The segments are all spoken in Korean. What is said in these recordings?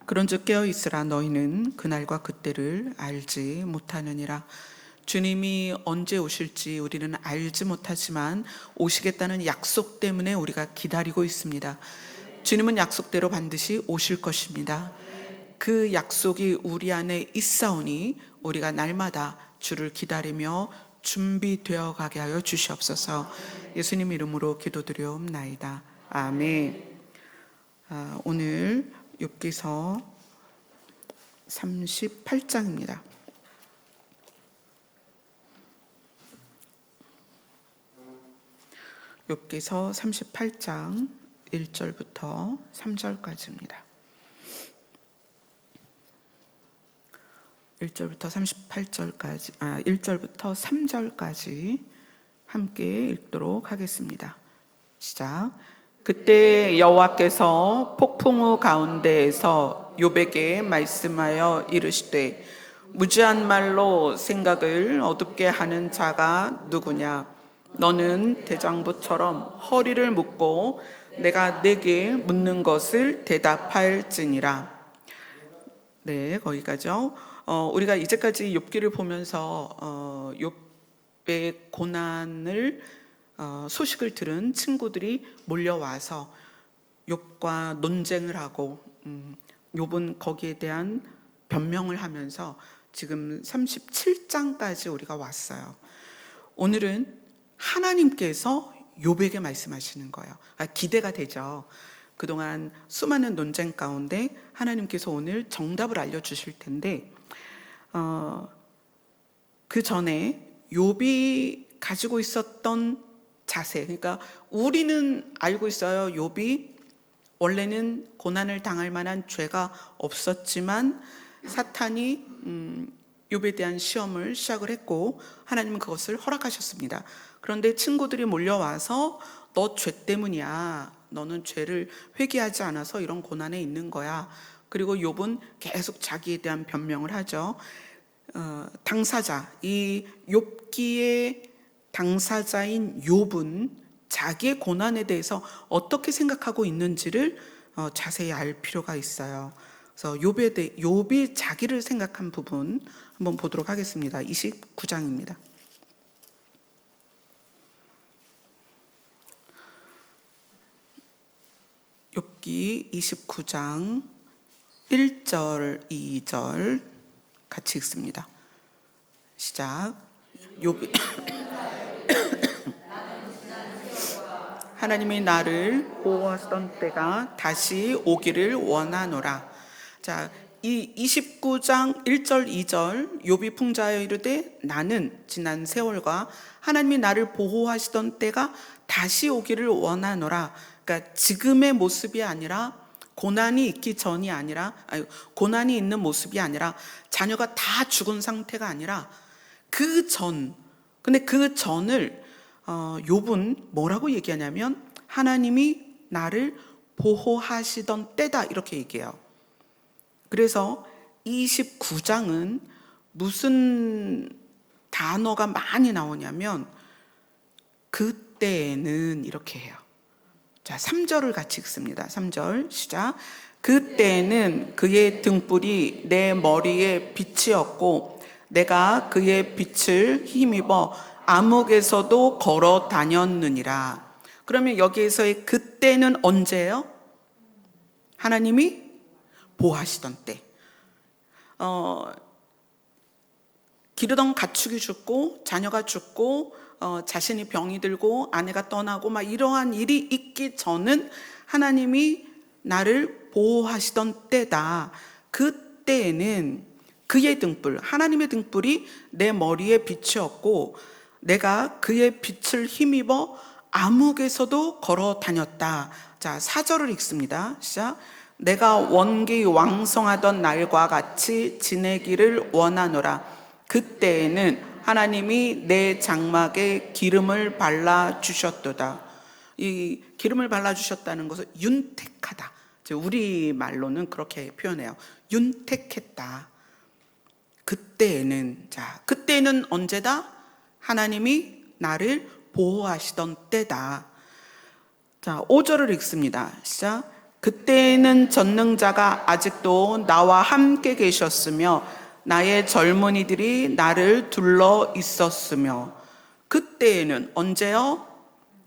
그런즉 깨어 있으라. 너희는 그날과 그때를 알지 못하느니라. 주님이 언제 오실지 우리는 알지 못하지만 오시겠다는 약속 때문에 우리가 기다리고 있습니다. 주님은 약속대로 반드시 오실 것입니다. 그 약속이 우리 안에 있사오니 우리가 날마다 주를 기다리며 준비되어 가게 하여 주시옵소서. 예수님 이름으로 기도드리옵나이다. 아멘. 오늘 욥기서 38장입니다. 욥기서 38장 1절부터 3절까지입니다. 1절부터 3절까지 함께 읽도록 하겠습니다. 시작. 그때 여호와께서 폭풍우 가운데에서 욥에게 말씀하여 이르시되 무지한 말로 생각을 어둡게 하는 자가 누구냐? 너는 대장부처럼 허리를 묶고 내가 내게 묻는 것을 대답할지니라. 네, 거기까지요. 우리가 이제까지 욥기를 보면서 욥의 고난을 소식을 들은 친구들이 몰려와서 욥과 논쟁을 하고 욥은 거기에 대한 변명을 하면서 지금 37장까지 우리가 왔어요. 오늘은 하나님께서 욥에게 말씀하시는 거예요. 기대가 되죠. 그동안 수많은 논쟁 가운데 하나님께서 오늘 정답을 알려주실 텐데 그 전에 욥이 가지고 있었던 자세, 그러니까 우리는 알고 있어요. 욥이 원래는 고난을 당할 만한 죄가 없었지만 사탄이 욥에 대한 시험을 시작을 했고 하나님은 그것을 허락하셨습니다. 그런데 친구들이 몰려와서 너 죄 때문이야. 너는 죄를 회개하지 않아서 이런 고난에 있는 거야. 그리고 욥은 계속 자기에 대한 변명을 하죠. 당사자, 이 욥기의 당사자인 욥은 자기의 고난에 대해서 어떻게 생각하고 있는지를 자세히 알 필요가 있어요. 그래서 욥이 자기를 생각한 부분 한번 보도록 하겠습니다. 29장입니다. 욥기 29장 1절, 2절 같이 읽습니다. 시작. 욥이 하나님이 나를 보호하시던 때가 다시 오기를 원하노라. 자, 이 29장 1절, 2절 욥이 풍자하여 이르되 나는 지난 세월과 하나님이 나를 보호하시던 때가 다시 오기를 원하노라. 그러니까 지금의 모습이 아니라 고난이 있기 전이 아니라 고난이 있는 모습이 아니라 자녀가 다 죽은 상태가 아니라 그 전. 근데 그 전을 욥은 뭐라고 얘기하냐면 하나님이 나를 보호하시던 때다 이렇게 얘기해요. 그래서 29장은 무슨 단어가 많이 나오냐면 그때는 이렇게 해요. 자, 3절을 같이 읽습니다. 3절 시작. 그때는 그의 등불이 내 머리에 빛이었고 내가 그의 빛을 힘입어 암흑에서도 걸어 다녔느니라. 그러면 여기에서의 그때는 언제예요? 하나님이 보호하시던 때. 기르던 가축이 죽고 자녀가 죽고 자신이 병이 들고 아내가 떠나고 막 이러한 일이 있기 전은 하나님이 나를 보호하시던 때다. 그때에는 그의 등불, 하나님의 등불이 내 머리에 빛이었고 내가 그의 빛을 힘입어 암흑에서도 걸어 다녔다. 자, 4절을 읽습니다. 시작. 내가 원기 왕성하던 날과 같이 지내기를 원하노라. 그때에는 하나님이 내 장막에 기름을 발라주셨도다. 이 기름을 발라주셨다는 것은 윤택하다. 우리 말로는 그렇게 표현해요. 윤택했다. 그때에는, 자, 그때는 언제다? 하나님이 나를 보호하시던 때다. 자, 5절을 읽습니다. 시작. 그때에는 전능자가 아직도 나와 함께 계셨으며 나의 젊은이들이 나를 둘러 있었으며. 그때에는 언제요?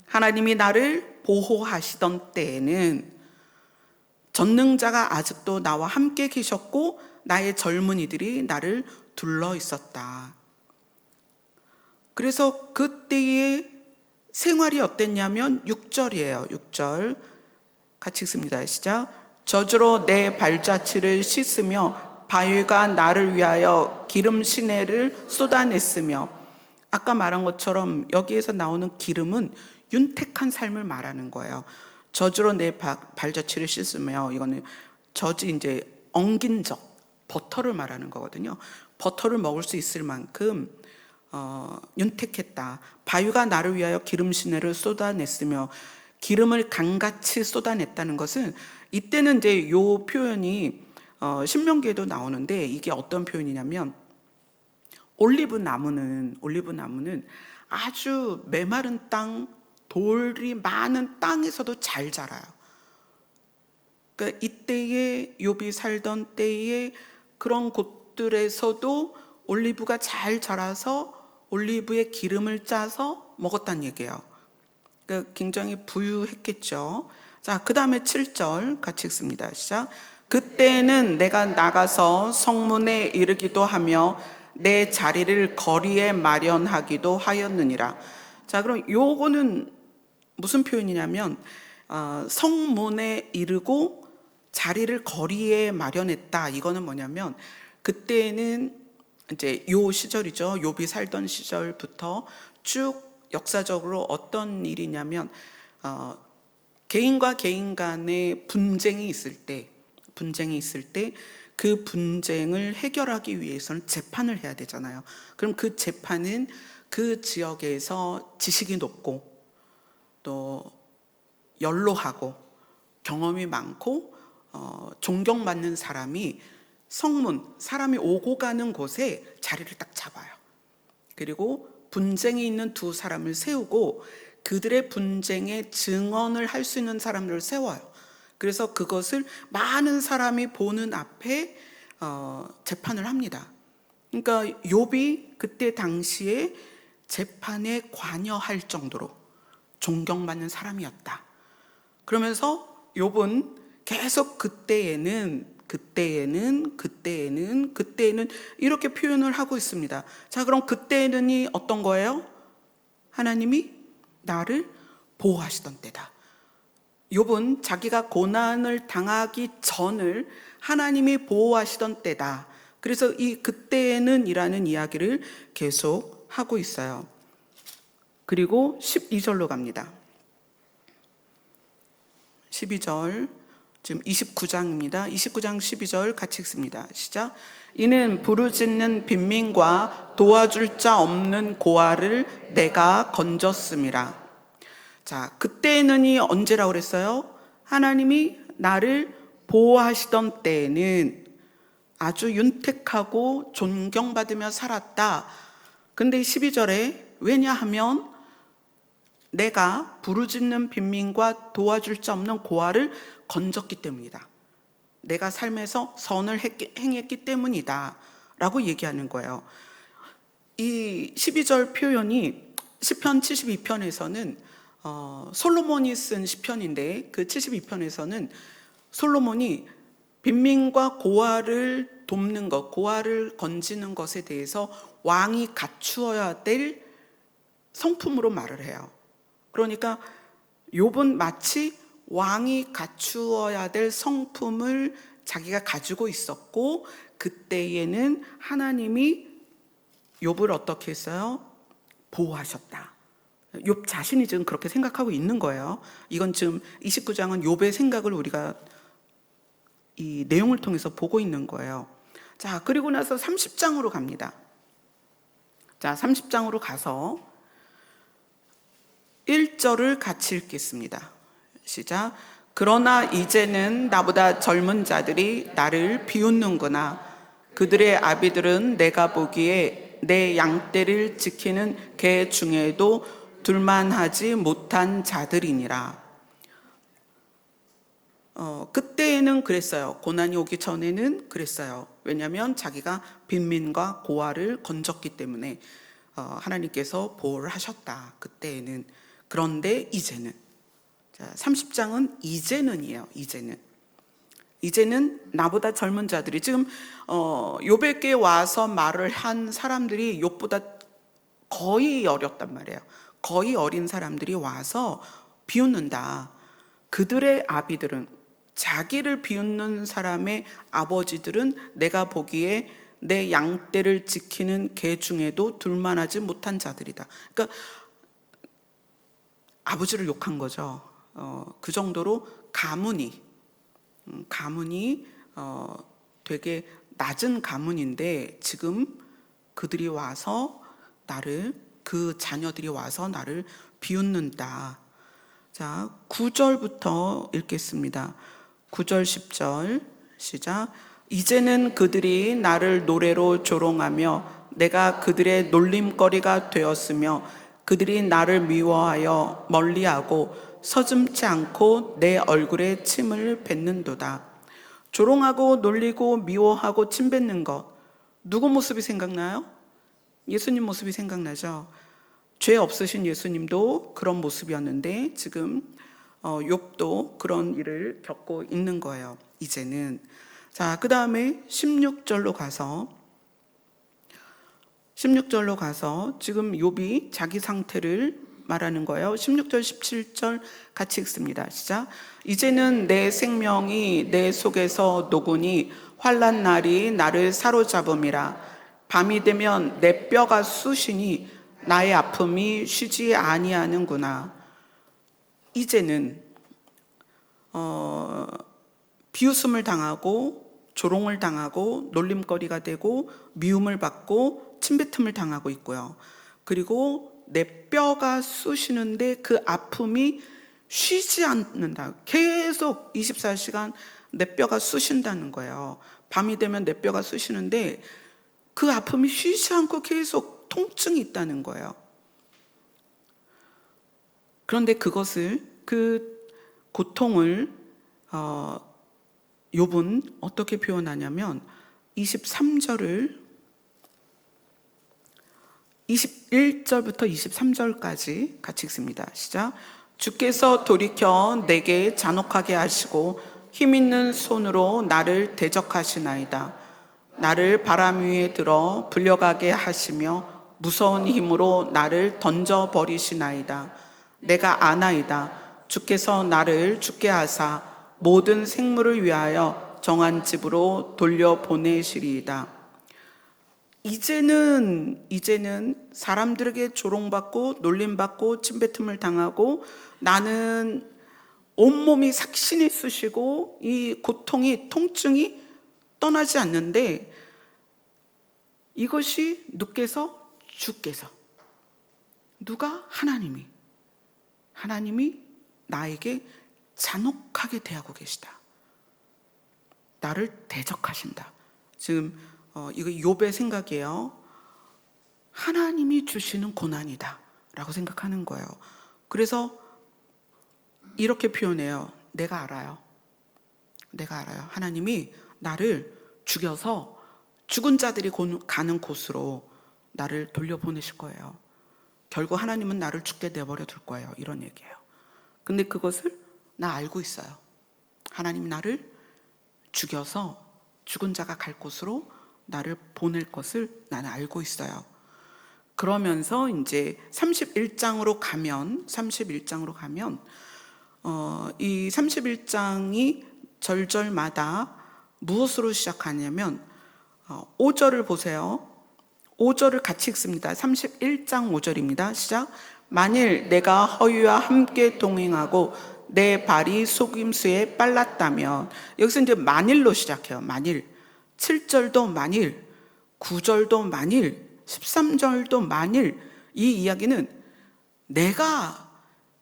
하나님이 나를 보호하시던 때에는 전능자가 아직도 나와 함께 계셨고 나의 젊은이들이 나를 둘러 있었다. 그래서 그때의 생활이 어땠냐면 6절이에요. 6절 같이 읽습니다. 시작. 저주로 내 발자취를 씻으며 바위가 나를 위하여 기름 시내를 쏟아냈으며. 아까 말한 것처럼 여기에서 나오는 기름은 윤택한 삶을 말하는 거예요. 저주로 내 발자취를 씻으며, 이거는 젖이 이제 엉긴 적, 버터를 말하는 거거든요. 버터를 먹을 수 있을 만큼 윤택했다. 바위가 나를 위하여 기름 시내를 쏟아냈으며. 기름을 강같이 쏟아냈다는 것은, 이때는 이제 요 표현이 신명기에도 나오는데, 이게 어떤 표현이냐면 올리브 나무는 아주 메마른 땅, 돌이 많은 땅에서도 잘 자라요. 그러니까 이때에 욥이 살던 때에 그런 곳들에서도 올리브가 잘 자라서 올리브의 기름을 짜서 먹었다는 얘기예요. 그러니까 굉장히 부유했겠죠. 자, 그 다음에 7절 같이 읽습니다. 시작. 그때는 내가 나가서 성문에 이르기도 하며 내 자리를 거리에 마련하기도 하였느니라. 자, 그럼 요거는 무슨 표현이냐면 성문에 이르고 자리를 거리에 마련했다. 이거는 뭐냐면 그때는 이제 요 시절이죠. 욥이 살던 시절부터 쭉 역사적으로 어떤 일이냐면 개인과 개인 간의 분쟁이 있을 때 그 분쟁을 해결하기 위해서는 재판을 해야 되잖아요. 그럼 그 재판은 그 지역에서 지식이 높고 또 연로하고 경험이 많고 존경받는 사람이 성문, 사람이 오고 가는 곳에 자리를 딱 잡아요. 그리고 분쟁이 있는 두 사람을 세우고 그들의 분쟁의 증언을 할 수 있는 사람들을 세워요. 그래서 그것을 많은 사람이 보는 앞에 재판을 합니다. 그러니까 욥이 그때 당시에 재판에 관여할 정도로 존경받는 사람이었다. 그러면서 욥은 계속 그때에는 이렇게 표현을 하고 있습니다. 자, 그럼 그때는이 어떤 거예요? 하나님이 나를 보호하시던 때다. 욥은 자기가 고난을 당하기 전을 하나님이 보호하시던 때다. 그래서 이 그때는 이라는 이야기를 계속 하고 있어요. 그리고 12절로 갑니다. 12절, 지금 29장입니다. 29장 12절 같이 읽습니다. 시작. 이는 부르짖는 빈민과 도와줄 자 없는 고아를 내가 건졌음이라. 자, 그때는이 언제라고 그랬어요? 하나님이 나를 보호하시던 때에는 아주 윤택하고 존경받으며 살았다. 근데 12절에 왜냐하면 내가 부르짖는 빈민과 도와줄 자 없는 고아를 건졌기 때문이다. 내가 삶에서 선을 행했기 때문이다 라고 얘기하는 거예요. 이 12절 표현이 시편 72편에서는 솔로몬이 쓴 시편인데, 그 72편에서는 솔로몬이 빈민과 고아를 돕는 것, 고아를 건지는 것에 대해서 왕이 갖추어야 될 성품으로 말을 해요. 그러니까 욥은 마치 왕이 갖추어야 될 성품을 자기가 가지고 있었고, 그때에는 하나님이 욥을 어떻게 했어요? 보호하셨다. 욥 자신이 지금 그렇게 생각하고 있는 거예요. 이건 지금 29장은 욥의 생각을 우리가 이 내용을 통해서 보고 있는 거예요. 자, 그리고 나서 30장으로 갑니다. 자, 30장으로 가서 1절을 같이 읽겠습니다. 시작. 그러나 이제는 나보다 젊은 자들이 나를 비웃는구나. 그들의 아비들은 내가 보기에 내 양떼를 지키는 개 중에도 둘만하지 못한 자들이니라. 그때는 그랬어요. 고난이 오기 전에는 그랬어요. 왜냐하면 자기가 빈민과 고아를 건졌기 때문에 하나님께서 보호를 하셨다. 그때에는. 그런데 이제는, 자, 30장은 이제는이에요. 이제는 나보다 젊은 자들이 지금 욥에게 와서 말을 한 사람들이 욥보다 거의 어렸단 말이에요. 거의 어린 사람들이 와서 비웃는다. 그들의 아비들은, 자기를 비웃는 사람의 아버지들은 내가 보기에 내 양떼를 지키는 개 중에도 둘만하지 못한 자들이다. 그러니까 아버지를 욕한 거죠. 그 정도로 가문이 되게 낮은 가문인데 지금 그들이 와서 그 자녀들이 와서 나를 비웃는다. 자, 9절부터 읽겠습니다. 9절 10절 시작. 이제는 그들이 나를 노래로 조롱하며 내가 그들의 놀림거리가 되었으며 그들이 나를 미워하여 멀리하고 서슴지 않고 내 얼굴에 침을 뱉는도다. 조롱하고 놀리고 미워하고 침 뱉는 것, 누구 모습이 생각나요? 예수님 모습이 생각나죠. 죄 없으신 예수님도 그런 모습이었는데 지금 욥도 그런 일을 겪고 있는 거예요. 이제는. 자, 그 다음에 16절로 가서 지금 욥이 자기 상태를 말하는 거예요. 16절 17절 같이 읽습니다. 시작. 이제는 내 생명이 내 속에서 녹으니 환난 날이 나를 사로잡음이라. 밤이 되면 내 뼈가 쑤시니 나의 아픔이 쉬지 아니하는구나. 이제는 비웃음을 당하고 조롱을 당하고 놀림거리가 되고 미움을 받고 침뱉음을 당하고 있고요. 그리고 내 뼈가 쑤시는데 그 아픔이 쉬지 않는다. 계속 24시간 내 뼈가 쑤신다는 거예요. 밤이 되면 내 뼈가 쑤시는데 그 아픔이 쉬지 않고 계속 통증이 있다는 거예요. 그런데 그 고통을 욥은 어떻게 표현하냐면 21절부터 23절까지 같이 읽습니다. 시작. 주께서 돌이켜 내게 잔혹하게 하시고 힘있는 손으로 나를 대적하시나이다. 나를 바람 위에 들어 불려가게 하시며 무서운 힘으로 나를 던져버리시나이다. 내가 아나이다. 주께서 나를 죽게 하사 모든 생물을 위하여 정한 집으로 돌려보내시리이다. 이제는 사람들에게 조롱받고 놀림받고 침뱉음을 당하고 나는 온몸이 삭신이 쑤시고 이 고통이 통증이 떠나지 않는데 이것이 주께서 누가? 하나님이 나에게 잔혹하게 대하고 계시다. 나를 대적하신다. 지금 이거 욥의 생각이에요. 하나님이 주시는 고난이다 라고 생각하는 거예요. 그래서 이렇게 표현해요. 내가 알아요. 하나님이 나를 죽여서 죽은 자들이 가는 곳으로 나를 돌려보내실 거예요. 결국 하나님은 나를 죽게 내버려 둘 거예요. 이런 얘기예요. 근데 그것을 나 알고 있어요. 하나님이 나를 죽여서 죽은 자가 갈 곳으로 나를 보낼 것을 나는 알고 있어요. 그러면서 이제 31장으로 가면 이 31장이 절절마다 무엇으로 시작하냐면 5절을 보세요. 5절을 같이 읽습니다. 31장 5절입니다. 시작. 만일 내가 허위와 함께 동행하고 내 발이 속임수에 빨랐다면, 여기서 이제 만일로 시작해요. 만일. 7절도 만일, 9절도 만일, 13절도 만일. 이 이야기는 내가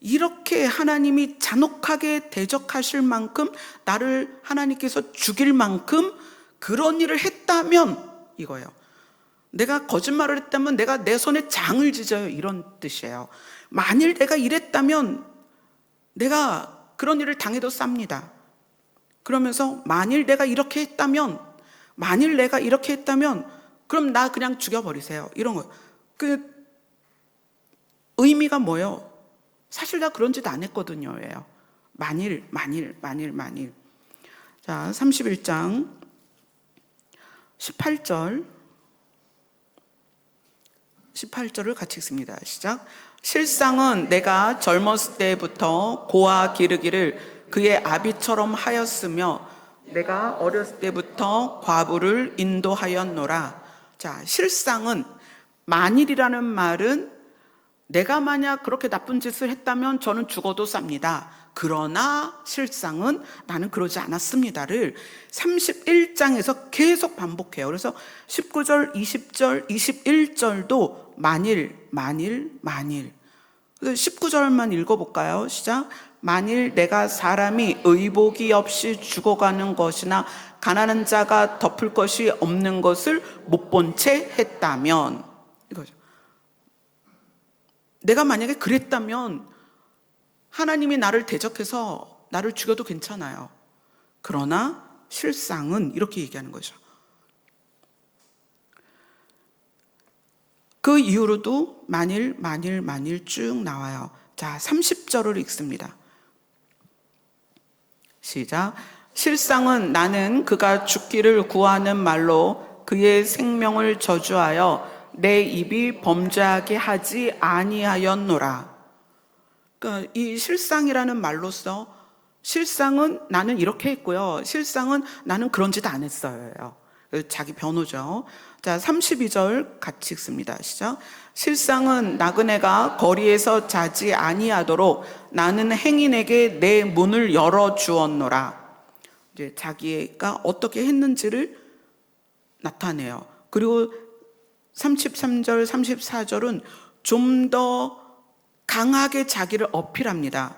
이렇게 하나님이 잔혹하게 대적하실 만큼, 나를 하나님께서 죽일 만큼 그런 일을 했다면, 이거예요. 내가 거짓말을 했다면 내가 내 손에 장을 지져요. 이런 뜻이에요. 만일 내가 이랬다면 내가 그런 일을 당해도 쌉니다. 그러면서 만일 내가 이렇게 했다면, 만일 내가 이렇게 했다면 그럼 나 그냥 죽여버리세요. 이런 거. 그 의미가 뭐예요? 사실 나 그런 짓 안 했거든요. 예요. 만일. 자, 31장 18절을 같이 읽습니다. 시작. 실상은 내가 젊었을 때부터 고아 기르기를 그의 아비처럼 하였으며 내가 어렸을 때부터 과부를 인도하였노라. 자, 실상은, 만일이라는 말은 내가 만약 그렇게 나쁜 짓을 했다면 저는 죽어도 쌉니다. 그러나 실상은 나는 그러지 않았습니다를 31장에서 계속 반복해요. 그래서 19절, 20절, 21절도 만일. 그래서 19절만 읽어볼까요? 시작. 만일 내가 사람이 의복이 없이 죽어가는 것이나 가난한 자가 덮을 것이 없는 것을 못 본 채 했다면, 이거죠. 내가 만약에 그랬다면 하나님이 나를 대적해서 나를 죽여도 괜찮아요. 그러나 실상은, 이렇게 얘기하는 거죠. 그 이후로도 만일 쭉 나와요. 자, 30절을 읽습니다. 시작. 실상은 나는 그가 죽기를 구하는 말로 그의 생명을 저주하여 내 입이 범죄하게 하지 아니하였노라. 그러니까 이 실상이라는 말로써, 실상은 나는 이렇게 했고요, 실상은 나는 그런 짓 안 했어요. 자기 변호죠. 자, 32절 같이 읽습니다. 시작. 실상은 나그네가 거리에서 자지 아니하도록 나는 행인에게 내 문을 열어 주었노라. 이제 자기가 어떻게 했는지를 나타내요. 그리고 33절, 34절은 좀 더 강하게 자기를 어필합니다.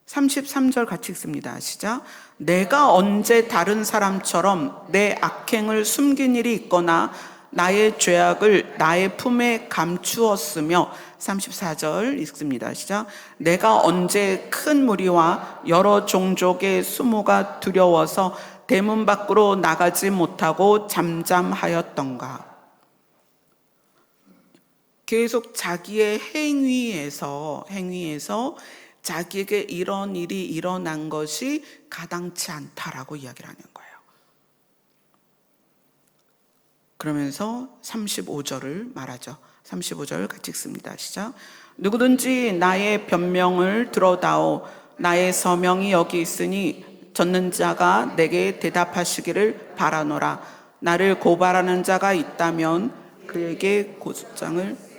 33절 같이 읽습니다. 시작. 내가 언제 다른 사람처럼 내 악행을 숨긴 일이 있거나 나의 죄악을 나의 품에 감추었으며, 34절 읽습니다. 시작. 내가 언제 큰 무리와 여러 종족의 수모가 두려워서 대문 밖으로 나가지 못하고 잠잠하였던가. 계속 자기의 행위에서 자기에게 이런 일이 일어난 것이 가당치 않다라고 이야기를 하는 거예요. 그러면서 35절을 말하죠. 35절 같이 읽습니다. 시작. 누구든지 나의 변명을 들어다오. 나의 서명이 여기 있으니 젖는 자가 내게 대답하시기를 바라노라. 나를 고발하는 자가 있다면 그에게 고소장을.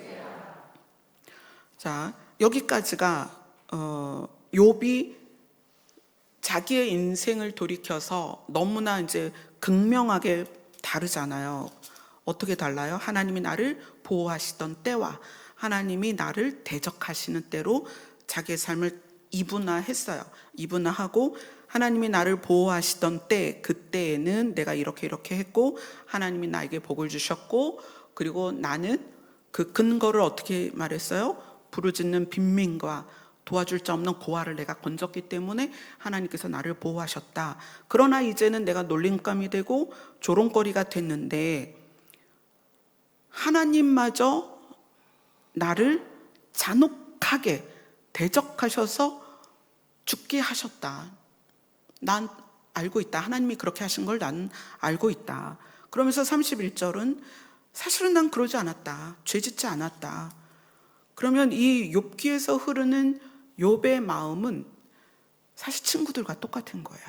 자, 여기까지가 욥이 자기의 인생을 돌이켜서 너무나 이제 극명하게 다르잖아요. 어떻게 달라요? 하나님이 나를 보호하시던 때와 하나님이 나를 대적하시는 때로 자기의 삶을 이분화했어요. 이분화하고, 하나님이 나를 보호하시던 때, 그때에는 내가 이렇게 했고 하나님이 나에게 복을 주셨고, 그리고 나는 그 근거를 어떻게 말했어요? 부르짖는 빈민과 도와줄 자 없는 고아를 내가 건졌기 때문에 하나님께서 나를 보호하셨다. 그러나 이제는 내가 놀림감이 되고 조롱거리가 됐는데 하나님마저 나를 잔혹하게 대적하셔서 죽게 하셨다. 난 알고 있다. 하나님이 그렇게 하신 걸 난 알고 있다. 그러면서 31절은 사실은 난 그러지 않았다. 죄짓지 않았다. 그러면 이 욥기에서 흐르는 욥의 마음은 사실 친구들과 똑같은 거예요.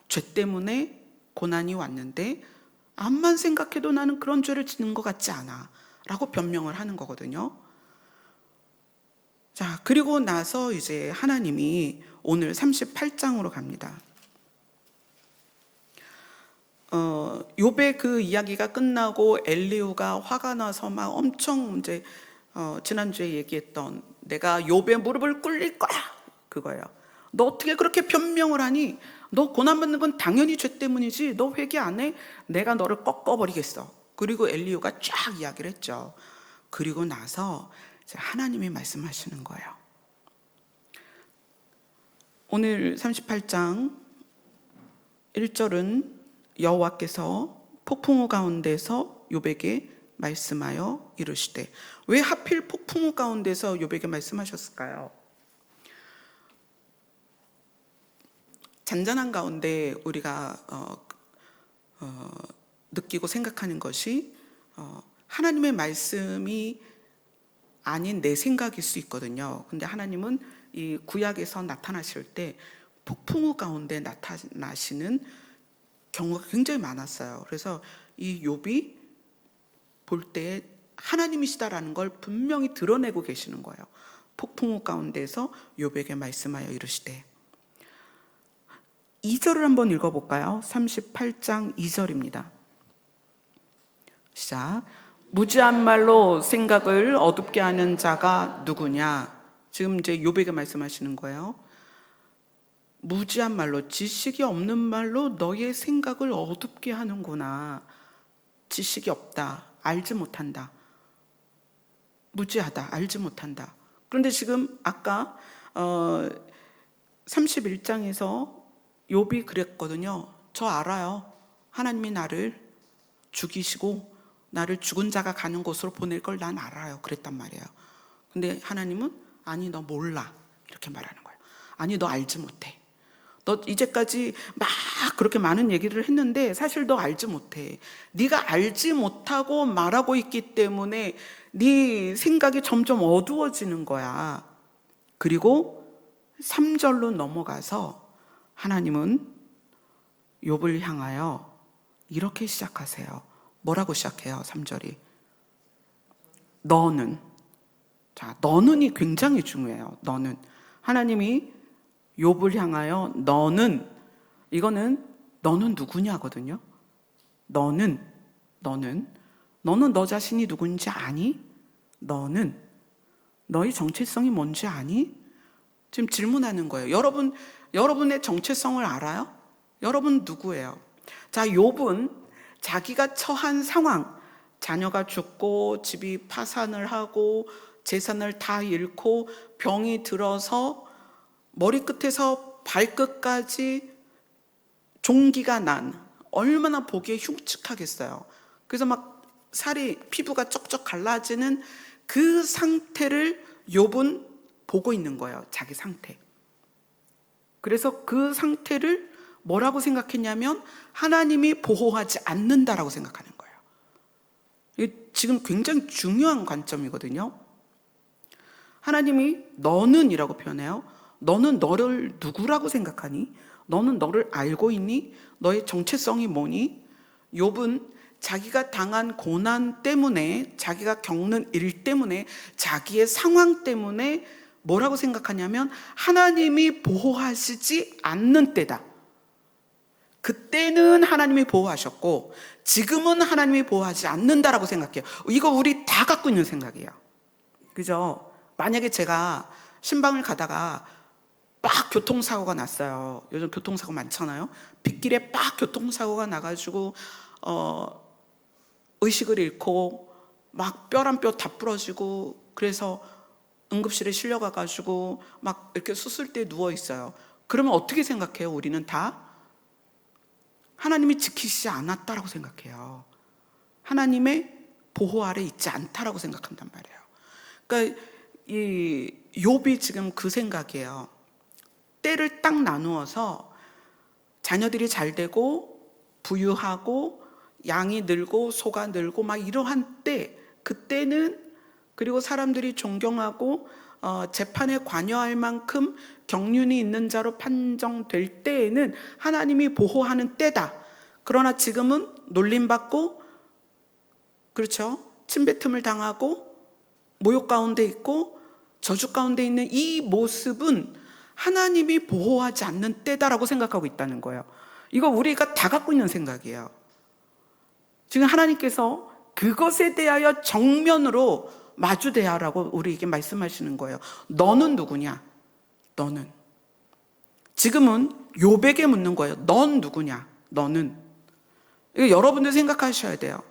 죄 때문에 고난이 왔는데 암만 생각해도 나는 그런 죄를 짓는 것 같지 않아 라고 변명을 하는 거거든요. 자, 그리고 나서 이제 하나님이 오늘 38장으로 갑니다. 욥의 그 이야기가 끝나고 엘리후가 화가 나서 막 엄청 이제 지난주에 얘기했던 내가 욥의 무릎을 꿇릴 거야, 그거예요. 너 어떻게 그렇게 변명을 하니? 너 고난받는 건 당연히 죄 때문이지. 너 회개 안 해? 내가 너를 꺾어버리겠어. 그리고 엘리후가 쫙 이야기를 했죠. 그리고 나서 이제 하나님이 말씀하시는 거예요. 오늘 38장 1절은 여호와께서 폭풍우 가운데서 욥에게 말씀하여 이르시되, 왜 하필 폭풍우 가운데서 욥에게 말씀하셨을까요? 잔잔한 가운데 우리가 느끼고 생각하는 것이 하나님의 말씀이 아닌 내 생각일 수 있거든요. 근데 하나님은 이 구약에서 나타나실 때 폭풍우 가운데 나타나시는 경우가 굉장히 많았어요. 그래서 이 욥이 볼 때 하나님이시다라는 걸 분명히 드러내고 계시는 거예요. 폭풍우 가운데서 욥에게 말씀하여 이르시되. 2절을 한번 읽어볼까요? 38장 2절입니다. 시작. 무지한 말로 생각을 어둡게 하는 자가 누구냐? 지금 이제 욥에게 말씀하시는 거예요. 무지한 말로, 지식이 없는 말로 너의 생각을 어둡게 하는구나. 지식이 없다, 알지 못한다, 무지하다, 알지 못한다. 그런데 지금 아까 31장에서 욥이 그랬거든요. 저 알아요. 하나님이 나를 죽이시고 나를 죽은 자가 가는 곳으로 보낼 걸 난 알아요. 그랬단 말이에요. 근데 하나님은 아니, 너 몰라, 이렇게 말하는 거예요. 아니, 너 알지 못해. 너 이제까지 막 그렇게 많은 얘기를 했는데 사실 너 알지 못해. 네가 알지 못하고 말하고 있기 때문에 네 생각이 점점 어두워지는 거야. 그리고 3절로 넘어가서 하나님은 욥을 향하여 이렇게 시작하세요. 뭐라고 시작해요? 3절이. 너는. 자, 너는이 굉장히 중요해요. 너는. 하나님이 욥을 향하여 너는, 이거는 너는 누구냐거든요. 너는 너 자신이 누군지 아니? 너는 너의 정체성이 뭔지 아니? 지금 질문하는 거예요. 여러분의 정체성을 알아요? 여러분 누구예요? 자, 욥은 자기가 처한 상황, 자녀가 죽고 집이 파산을 하고 재산을 다 잃고 병이 들어서 머리끝에서 발끝까지 종기가 난, 얼마나 보기에 흉측하겠어요. 그래서 막 피부가 쩍쩍 갈라지는 그 상태를 욥은 보고 있는 거예요. 자기 상태. 그래서 그 상태를 뭐라고 생각했냐면 하나님이 보호하지 않는다라고 생각하는 거예요. 이게 지금 굉장히 중요한 관점이거든요. 하나님이 너는 이라고 표현해요. 너는 너를 누구라고 생각하니? 너는 너를 알고 있니? 너의 정체성이 뭐니? 욥은 자기가 당한 고난 때문에, 자기가 겪는 일 때문에, 자기의 상황 때문에 뭐라고 생각하냐면 하나님이 보호하시지 않는 때다. 그때는 하나님이 보호하셨고 지금은 하나님이 보호하지 않는다라고 생각해요. 이거 우리 다 갖고 있는 생각이에요. 그죠? 만약에 제가 신방을 가다가 빡 교통사고가 났어요. 요즘 교통사고 많잖아요. 빗길에 빡 교통사고가 나가지고 의식을 잃고 막 뼈 한 뼈 다 부러지고 그래서 응급실에 실려가가지고 막 이렇게 수술대에 누워 있어요. 그러면 어떻게 생각해요? 우리는 다 하나님이 지키시지 않았다라고 생각해요. 하나님의 보호 아래 있지 않다라고 생각한단 말이에요. 그러니까 이 욥이 지금 그 생각이에요. 때를 딱 나누어서 자녀들이 잘 되고 부유하고 양이 늘고 소가 늘고 막 이러한 때, 그때는, 그리고 사람들이 존경하고 재판에 관여할 만큼 경륜이 있는 자로 판정될 때에는 하나님이 보호하는 때다. 그러나 지금은 놀림받고, 그렇죠? 침뱉음을 당하고 모욕 가운데 있고 저주 가운데 있는 이 모습은 하나님이 보호하지 않는 때다라고 생각하고 있다는 거예요. 이거 우리가 다 갖고 있는 생각이에요. 지금 하나님께서 그것에 대하여 정면으로 마주대하라고 우리에게 말씀하시는 거예요. 너는 누구냐? 너는. 지금은 욥에게 묻는 거예요. 넌 누구냐? 너는. 이거 여러분들 생각하셔야 돼요.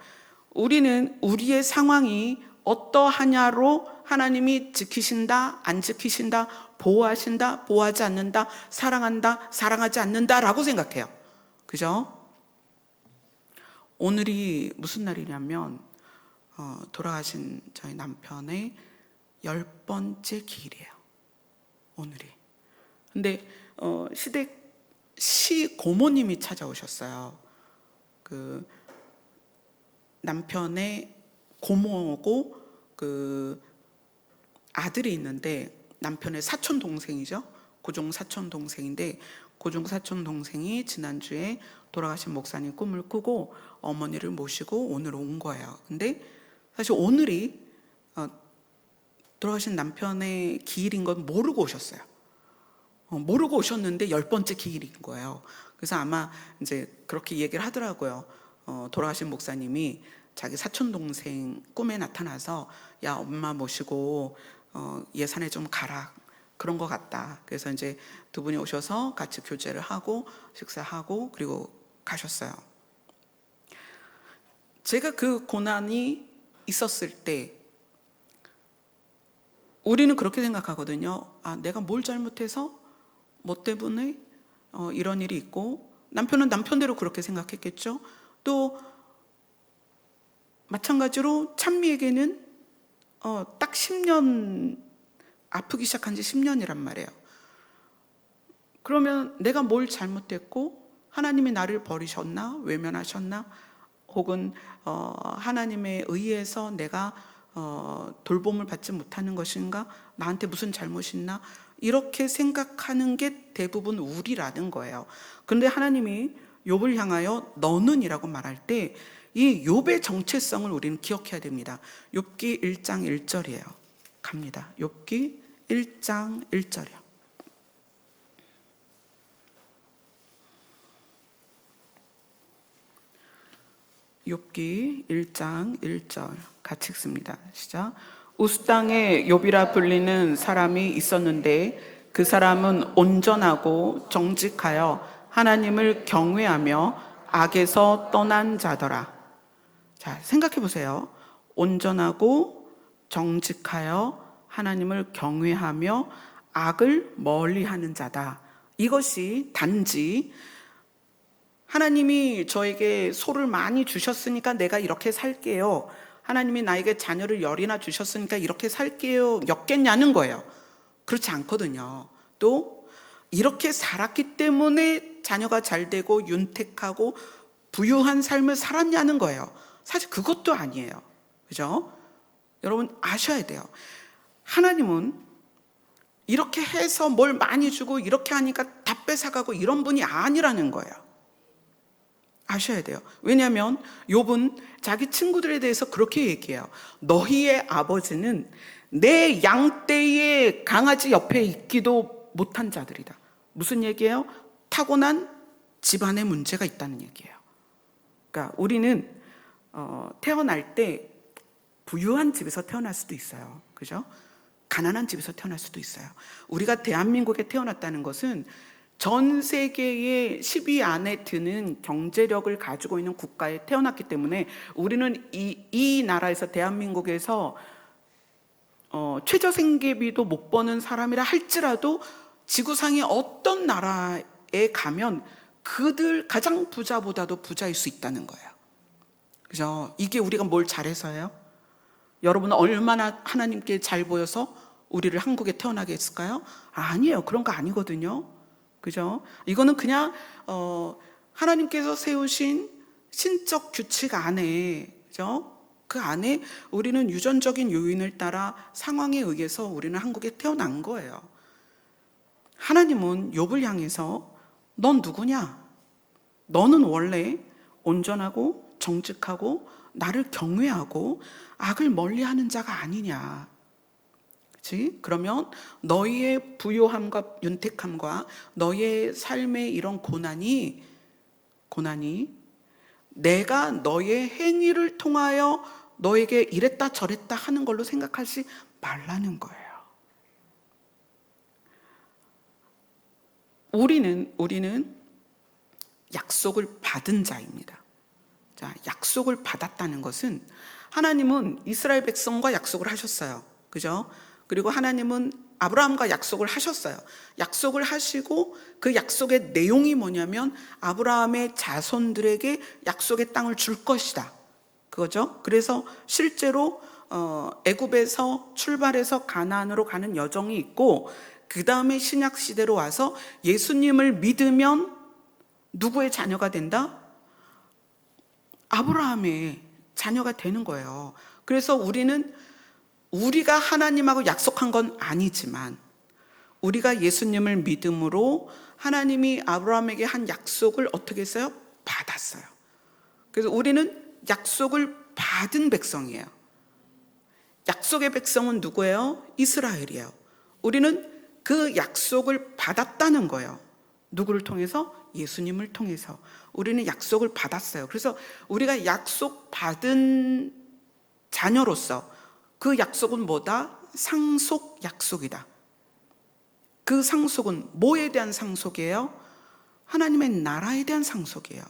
우리는 우리의 상황이 어떠하냐로 하나님이 지키신다, 안 지키신다, 보호하신다, 보호하지 않는다, 사랑한다, 사랑하지 않는다라고 생각해요. 그죠? 오늘이 무슨 날이냐면 돌아가신 저희 남편의 10번째 기일이에요. 오늘이. 근데 시댁 시고모님이 찾아오셨어요. 그 남편의 고모고 그 아들이 있는데 남편의 사촌 동생이죠. 고종 사촌 동생인데 고종 사촌 동생이 지난주에 돌아가신 목사님 꿈을 꾸고 어머니를 모시고 오늘 온 거예요. 근데 사실 오늘이 돌아가신 남편의 기일인 건 모르고 오셨어요. 모르고 오셨는데 10번째 기일인 거예요. 그래서 아마 이제 그렇게 얘기를 하더라고요. 돌아가신 목사님이 자기 사촌 동생 꿈에 나타나서 야 엄마 모시고 예산에 좀 가라 그런 것 같다. 그래서 이제 두 분이 오셔서 같이 교제를 하고 식사하고 그리고 가셨어요. 제가 그 고난이 있었을 때 우리는 그렇게 생각하거든요. 아, 내가 뭘 잘못해서 뭐 때문에 이런 일이 있고, 남편은 남편대로 그렇게 생각했겠죠. 또 마찬가지로 찬미에게는 딱 10년 아프기 시작한 지 10년이란 말이에요. 그러면 내가 뭘 잘못했고 하나님이 나를 버리셨나 외면하셨나 혹은 하나님에 의해서 내가 돌봄을 받지 못하는 것인가, 나한테 무슨 잘못이 있나, 이렇게 생각하는 게 대부분 우리라는 거예요. 그런데 하나님이 욥을 향하여 너는 이라고 말할 때 이 욥의 정체성을 우리는 기억해야 됩니다. 욥기 1장 1절이에요. 갑니다. 욥기 1장 1절이요. 욥기 1장 1절 같이 읽습니다. 시작. 우스 땅에 욥이라 불리는 사람이 있었는데 그 사람은 온전하고 정직하여 하나님을 경외하며 악에서 떠난 자더라. 자, 생각해 보세요. 온전하고 정직하여 하나님을 경외하며 악을 멀리하는 자다. 이것이 단지 하나님이 저에게 소를 많이 주셨으니까 내가 이렇게 살게요, 하나님이 나에게 자녀를 열이나 주셨으니까 이렇게 살게요 였겠냐는 거예요. 그렇지 않거든요. 또 이렇게 살았기 때문에 자녀가 잘 되고 윤택하고 부유한 삶을 살았냐는 거예요. 사실 그것도 아니에요. 그죠? 여러분 아셔야 돼요. 하나님은 이렇게 해서 뭘 많이 주고 이렇게 하니까 다 뺏어가고 이런 분이 아니라는 거예요. 아셔야 돼요. 왜냐하면 욥은 자기 친구들에 대해서 그렇게 얘기해요. 너희의 아버지는 내 양떼의 강아지 옆에 있기도 못한 자들이다. 무슨 얘기예요? 타고난 집안에 문제가 있다는 얘기예요. 그러니까 우리는 태어날 때 부유한 집에서 태어날 수도 있어요. 그죠? 가난한 집에서 태어날 수도 있어요. 우리가 대한민국에 태어났다는 것은 전 세계의 10위 안에 드는 경제력을 가지고 있는 국가에 태어났기 때문에 우리는 이 나라에서, 대한민국에서 최저생계비도 못 버는 사람이라 할지라도 지구상의 어떤 나라에 가면 그들 가장 부자보다도 부자일 수 있다는 거예요. 그죠? 이게 우리가 뭘 잘해서요? 여러분은 얼마나 하나님께 잘 보여서 우리를 한국에 태어나게 했을까요? 아니에요. 그런 거 아니거든요. 그죠? 이거는 그냥 하나님께서 세우신 신적 규칙 안에, 그죠? 그 안에 우리는 유전적인 요인을 따라 상황에 의해서 우리는 한국에 태어난 거예요. 하나님은 욥을 향해서 넌 누구냐? 너는 원래 온전하고 정직하고 나를 경외하고 악을 멀리하는 자가 아니냐. 그렇지? 그러면 너희의 부요함과 윤택함과 너희의 삶의 이런 고난이 내가 너의 행위를 통하여 너에게 이랬다 저랬다 하는 걸로 생각하지 말라는 거예요. 우리는 약속을 받은 자입니다. 자, 약속을 받았다는 것은 하나님은 이스라엘 백성과 약속을 하셨어요. 그죠? 그리고 하나님은 아브라함과 약속을 하셨어요. 약속을 하시고 그 약속의 내용이 뭐냐면 아브라함의 자손들에게 약속의 땅을 줄 것이다. 그거죠. 그래서 실제로 애굽에서 출발해서 가나안으로 가는 여정이 있고, 그 다음에 신약 시대로 와서 예수님을 믿으면 누구의 자녀가 된다? 아브라함의 자녀가 되는 거예요. 그래서 우리가 하나님하고 약속한 건 아니지만 우리가 예수님을 믿음으로 하나님이 아브라함에게 한 약속을 어떻게 했어요? 받았어요. 그래서 우리는 약속을 받은 백성이에요. 약속의 백성은 누구예요? 이스라엘이에요. 우리는 그 약속을 받았다는 거예요. 누구를 통해서? 예수님을 통해서. 우리는 약속을 받았어요. 그래서 우리가 약속 받은 자녀로서 그 약속은 뭐다? 상속 약속이다. 그 상속은 뭐에 대한 상속이에요? 하나님의 나라에 대한 상속이에요.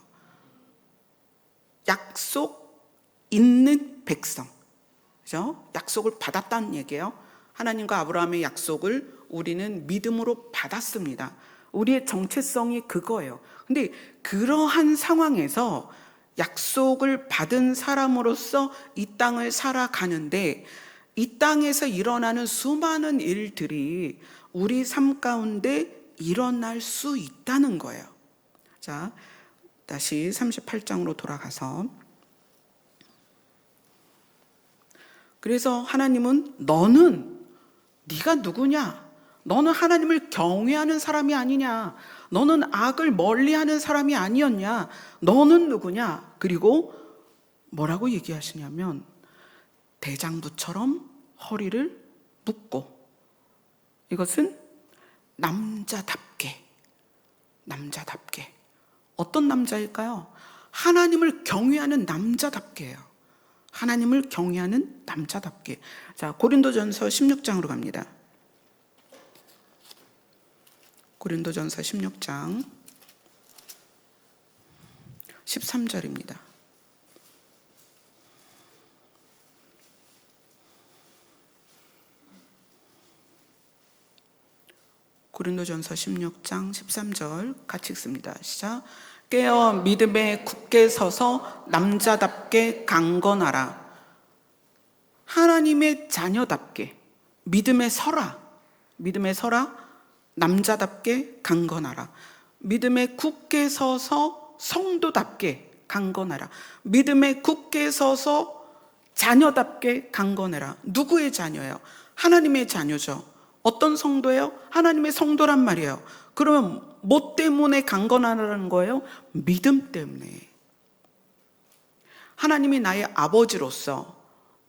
약속 있는 백성. 그죠? 약속을 받았다는 얘기예요. 하나님과 아브라함의 약속을 우리는 믿음으로 받았습니다. 우리의 정체성이 그거예요. 근데 그러한 상황에서 약속을 받은 사람으로서 이 땅을 살아가는데 이 땅에서 일어나는 수많은 일들이 우리 삶 가운데 일어날 수 있다는 거예요. 자, 다시 38장으로 돌아가서, 그래서 하나님은 네가 누구냐? 너는 하나님을 경외하는 사람이 아니냐? 너는 악을 멀리하는 사람이 아니었냐? 너는 누구냐? 그리고 뭐라고 얘기하시냐면 대장부처럼 허리를 묶고, 이것은 남자답게 어떤 남자일까요? 하나님을 경외하는 남자답게요. 하나님을 경외하는 남자답게. 자, 고린도전서 16장으로 갑니다. 고린도전서 16장 13절입니다. 고린도전서 16장 13절 같이 읽습니다. 시작. 깨어 믿음에 굳게 서서 남자답게 강건하라. 하나님의 자녀답게 믿음에 서라. 남자답게 강건하라. 믿음에 굳게 서서 성도답게 강건하라. 믿음에 굳게 서서 자녀답게 강건해라. 누구의 자녀예요? 하나님의 자녀죠. 어떤 성도예요? 하나님의 성도란 말이에요. 그러면 뭐 때문에 강건하라는 거예요? 믿음 때문에. 하나님이 나의 아버지로서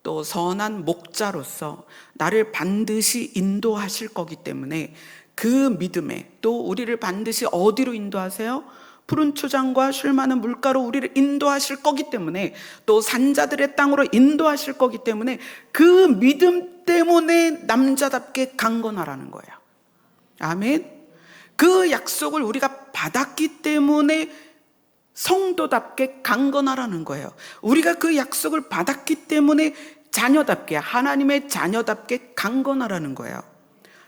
또 선한 목자로서 나를 반드시 인도하실 거기 때문에 그 믿음에, 또 우리를 반드시 어디로 인도하세요? 푸른 초장과 쉴 많은 물가로 우리를 인도하실 거기 때문에, 또 산자들의 땅으로 인도하실 거기 때문에 그 믿음 때문에 남자답게 강건하라는 거예요. 아멘. 그 약속을 우리가 받았기 때문에 성도답게 강건하라는 거예요. 우리가 그 약속을 받았기 때문에 자녀답게, 하나님의 자녀답게 강건하라는 거예요.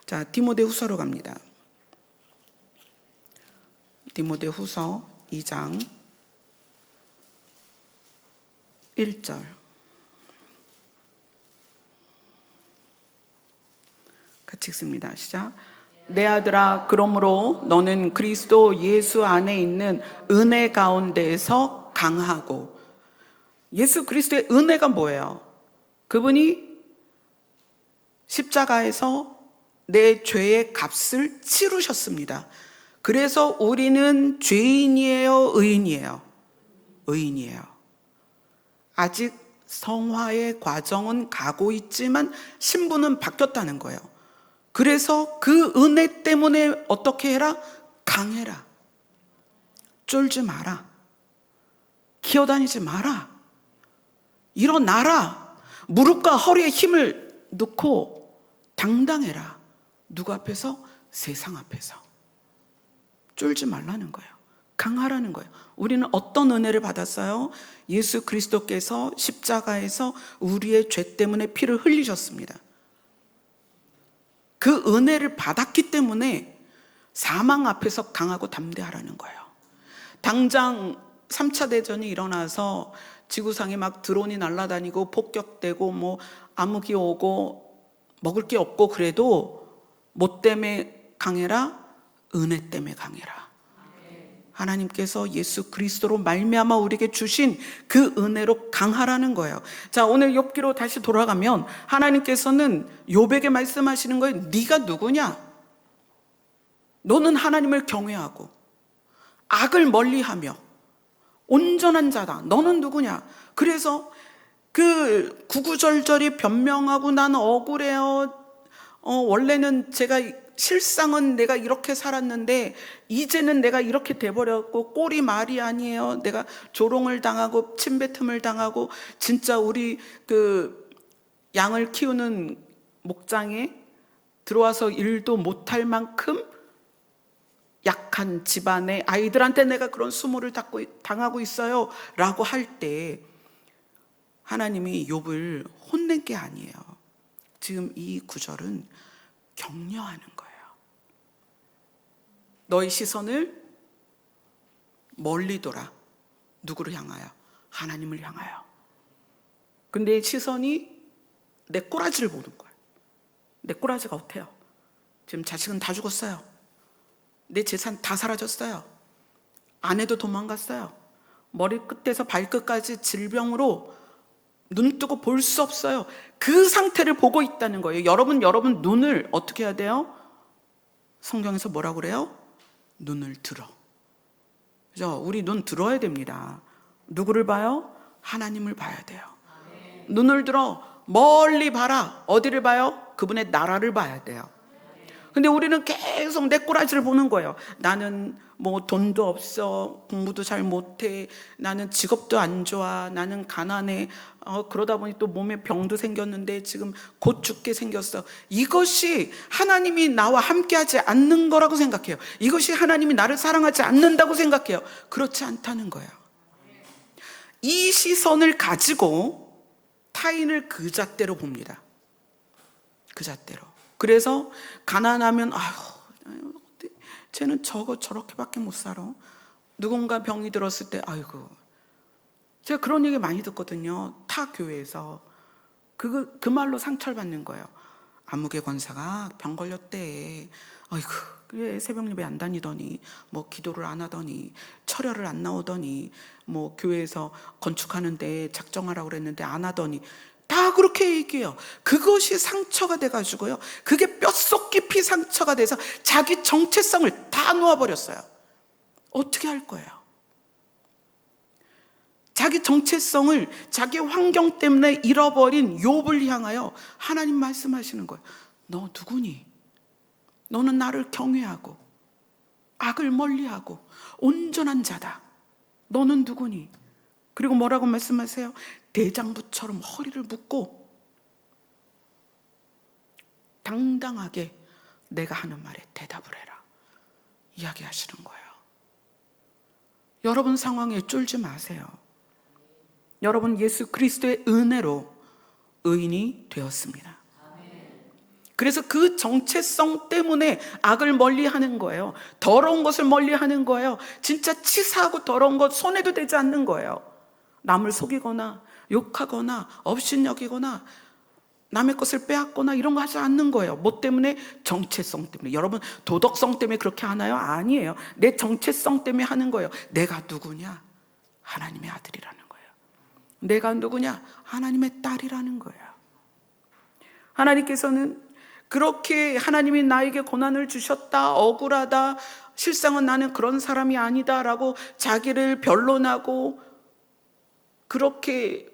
자, 디모데후서로 갑니다. 디모데후서 2장 1절 같이 읽습니다. 시작. 내 아들아, 그러므로 너는 그리스도 예수 안에 있는 은혜 가운데에서 강하고. 예수 그리스도의 은혜가 뭐예요? 그분이 십자가에서 내 죄의 값을 치르셨습니다. 그래서 우리는 죄인이에요, 의인이에요? 의인이에요. 아직 성화의 과정은 가고 있지만 신분은 바뀌었다는 거예요. 그래서 그 은혜 때문에 어떻게 해라? 강해라. 쫄지 마라. 기어다니지 마라. 일어나라. 무릎과 허리에 힘을 넣고 당당해라. 누구 앞에서? 세상 앞에서. 쫄지 말라는 거예요. 강하라는 거예요. 우리는 어떤 은혜를 받았어요? 예수 그리스도께서 십자가에서 우리의 죄 때문에 피를 흘리셨습니다. 그 은혜를 받았기 때문에 사망 앞에서 강하고 담대하라는 거예요. 당장 3차 대전이 일어나서 지구상에 막 드론이 날아다니고 폭격되고 뭐 암흑이 오고 먹을 게 없고 그래도 뭐 때문에 강해라? 은혜 때문에 강해라. 하나님께서 예수 그리스도로 말미암아 우리에게 주신 그 은혜로 강하라는 거예요. 자, 오늘 욥기로 다시 돌아가면 하나님께서는 욥에게 말씀하시는 거예요. 네가 누구냐? 너는 하나님을 경외하고 악을 멀리하며 온전한 자다. 너는 누구냐? 그래서 그 구구절절히 변명하고 나는 억울해요. 원래는 제가 실상은 내가 이렇게 살았는데 이제는 내가 이렇게 돼버렸고 꼴이 말이 아니에요. 내가 조롱을 당하고 침뱉음을 당하고 진짜 우리 그 양을 키우는 목장에 들어와서 일도 못할 만큼 약한 집안의 아이들한테 내가 그런 수모를 당하고 있어요 라고 할 때 하나님이 욥을 혼낸 게 아니에요. 지금 이 구절은 격려하는 거예요. 너의 시선을 멀리 둬라. 누구를 향하여? 하나님을 향하여. 근데 시선이 내 꼬라지를 보는 거예요. 내 꼬라지가 어때요? 지금 자식은 다 죽었어요. 내 재산 다 사라졌어요. 아내도 도망갔어요. 머리끝에서 발끝까지 질병으로 눈 뜨고 볼 수 없어요. 그 상태를 보고 있다는 거예요. 여러분 눈을 어떻게 해야 돼요? 성경에서 뭐라고 그래요? 눈을 들어. 그죠? 우리 눈 들어야 됩니다. 누구를 봐요? 하나님을 봐야 돼요. 눈을 들어 멀리 봐라. 어디를 봐요? 그분의 나라를 봐야 돼요. 근데 우리는 계속 내 꼬라지를 보는 거예요. 나는 뭐 돈도 없어, 공부도 잘 못해, 나는 직업도 안 좋아, 나는 가난해, 그러다 보니 또 몸에 병도 생겼는데 지금 곧 죽게 생겼어. 이것이 하나님이 나와 함께하지 않는 거라고 생각해요. 이것이 하나님이 나를 사랑하지 않는다고 생각해요. 그렇지 않다는 거예요. 이 시선을 가지고 타인을 그 잣대로 봅니다. 그 잣대로. 그래서 가난하면 아유 쟤는 저렇게밖에 못 살아. 누군가 병이 들었을 때 아이고, 제가 그런 얘기 많이 듣거든요. 타 교회에서 그 말로 상처를 받는 거예요. 암흑의 권사가 병 걸렸대. 아이고, 그래 새벽 예배 안 다니더니 뭐 기도를 안 하더니 철야를 안 나오더니 뭐 교회에서 건축하는데 작정하라고 그랬는데 안 하더니 다 그렇게 얘기해요. 그것이 상처가 돼가지고요. 그게 뼛속 깊이 상처가 돼서 자기 정체성을 다 놓아버렸어요. 어떻게 할 거예요? 자기 정체성을 자기 환경 때문에 잃어버린 욥을 향하여 하나님 말씀하시는 거예요. 너 누구니? 너는 나를 경외하고 악을 멀리하고 온전한 자다. 너는 누구니? 그리고 뭐라고 말씀하세요? 대장부처럼 허리를 묶고 당당하게 내가 하는 말에 대답을 해라. 이야기하시는 거예요. 여러분 상황에 쫄지 마세요. 여러분 예수 그리스도의 은혜로 의인이 되었습니다. 그래서 그 정체성 때문에 악을 멀리하는 거예요. 더러운 것을 멀리하는 거예요. 진짜 치사하고 더러운 것 손에도 대지 않는 거예요. 남을 속이거나 욕하거나 업신여기거나 남의 것을 빼앗거나 이런 거 하지 않는 거예요. 뭐 때문에? 정체성 때문에. 여러분 도덕성 때문에 그렇게 하나요? 아니에요. 내 정체성 때문에 하는 거예요. 내가 누구냐? 하나님의 아들이라는 거예요. 내가 누구냐? 하나님의 딸이라는 거예요. 하나님께서는 그렇게 하나님이 나에게 고난을 주셨다, 억울하다, 실상은 나는 그런 사람이 아니다 라고 자기를 변론하고 그렇게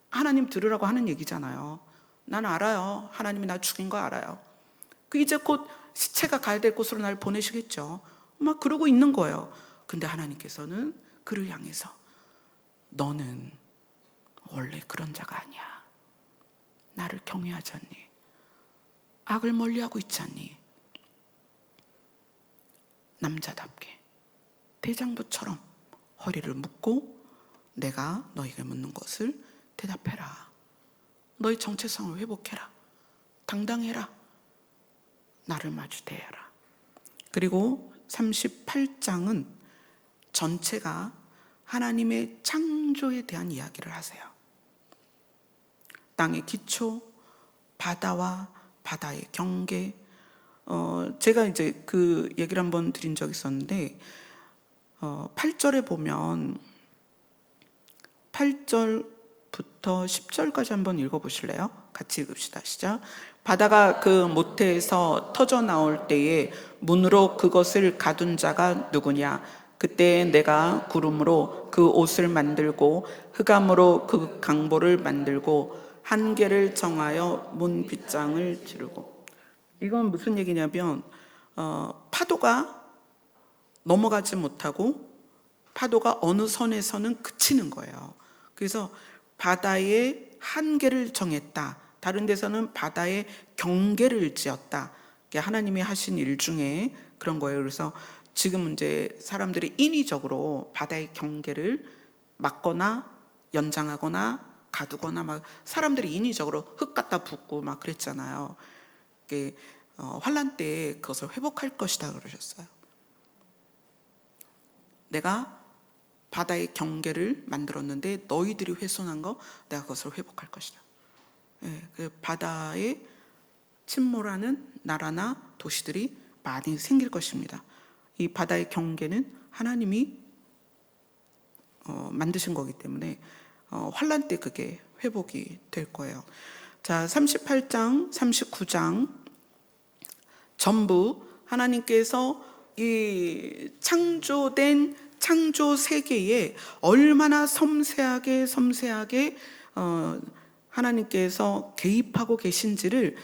하나님 들으라고 하는 얘기잖아요. 난 알아요. 하나님이 나 죽인 거 알아요. 이제 곧 시체가 가야 될 곳으로 날 보내시겠죠. 막 그러고 있는 거예요. 근데 하나님께서는 그를 향해서 너는 원래 그런 자가 아니야. 나를 경외하지 않니? 악을 멀리하고 있지 않니? 남자답게 대장부처럼 허리를 묶고 내가 너에게 묻는 것을 대답해라. 너의 정체성을 회복해라. 당당해라. 나를 마주 대해라. 그리고 38장은 전체가 하나님의 창조에 대한 이야기를 하세요. 땅의 기초, 바다와 바다의 경계. 제가 이제 그 얘기를 한번 드린 적이 있었는데 8절에 보면 8절부터 10절까지 한번 읽어보실래요? 같이 읽읍시다. 시작. 바다가 그 모태에서 터져 나올 때에 문으로 그것을 가둔 자가 누구냐? 그때 내가 구름으로 그 옷을 만들고 흑암으로 그 강보를 만들고 한계를 정하여 문 빗장을 지르고. 이건 무슨 얘기냐면 파도가 넘어가지 못하고 파도가 어느 선에서는 그치는 거예요. 그래서 바다의 한계를 정했다. 다른 데서는 바다의 경계를 지었다. 이게 하나님이 하신 일 중에 그런 거예요. 그래서 지금 이제 사람들이 인위적으로 바다의 경계를 막거나 연장하거나 가두거나 막 사람들이 인위적으로 흙 갖다 붓고 막 그랬잖아요. 이게 환란 때에 그것을 회복할 것이다 그러셨어요. 내가 바다의 경계를 만들었는데 너희들이 훼손한 거 내가 그것을 회복할 것이다. 그 바다에 침몰하는 나라나 도시들이 많이 생길 것입니다. 이 바다의 경계는 하나님이 만드신 거기 때문에 환란 때 그게 회복이 될 거예요. 자, 38장, 39장 전부 하나님께서 이 창조된 창조 세계에 얼마나 섬세하게 하나님께서 개입하고 계신지를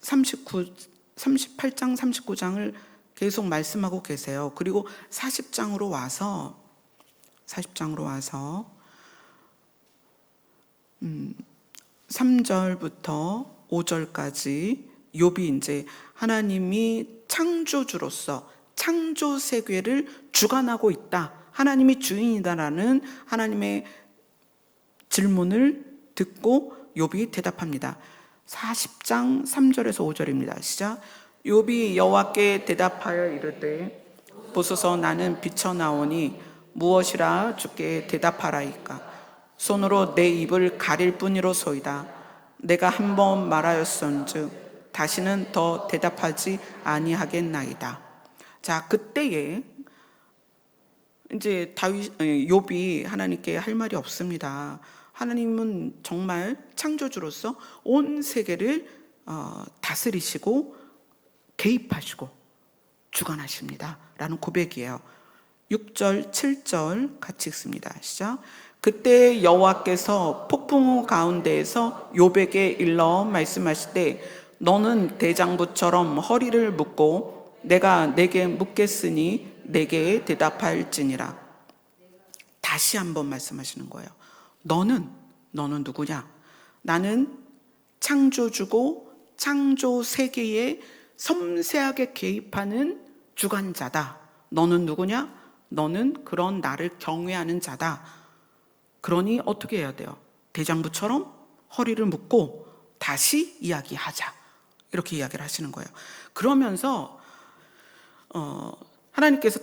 38장, 39장을 계속 말씀하고 계세요. 그리고 40장으로 와서 3절부터 5절까지 욥이 이제 하나님이 창조주로서 창조 세계를 주관하고 있다. 하나님이 주인이다라는 하나님의 질문을 듣고 욥이 대답합니다. 40장 3절에서 5절입니다. 시작. 욥이 여호와께 대답하여 이르되 보소서 나는 비쳐나오니 무엇이라 주께 대답하라이까. 손으로 내 입을 가릴 뿐이로소이다. 내가 한 번 말하였은즉 다시는 더 대답하지 아니하겠나이다. 자, 그때에 이제 욥이 하나님께 할 말이 없습니다. 하나님은 정말 창조주로서 온 세계를 다스리시고 개입하시고 주관하십니다 라는 고백이에요. 6절, 7절 같이 읽습니다. 시작. 그때 여호와께서 폭풍우 가운데에서 욥에게 일러 말씀하시되 너는 대장부처럼 허리를 묶고 내가 내게 묻겠으니 내게 대답할지니라. 다시 한번 말씀하시는 거예요. 너는 누구냐? 나는 창조주고 창조 세계에 섬세하게 개입하는 주관자다. 너는 누구냐? 너는 그런 나를 경외하는 자다. 그러니 어떻게 해야 돼요? 대장부처럼 허리를 묶고 다시 이야기하자. 이렇게 이야기를 하시는 거예요. 그러면서 하나님께서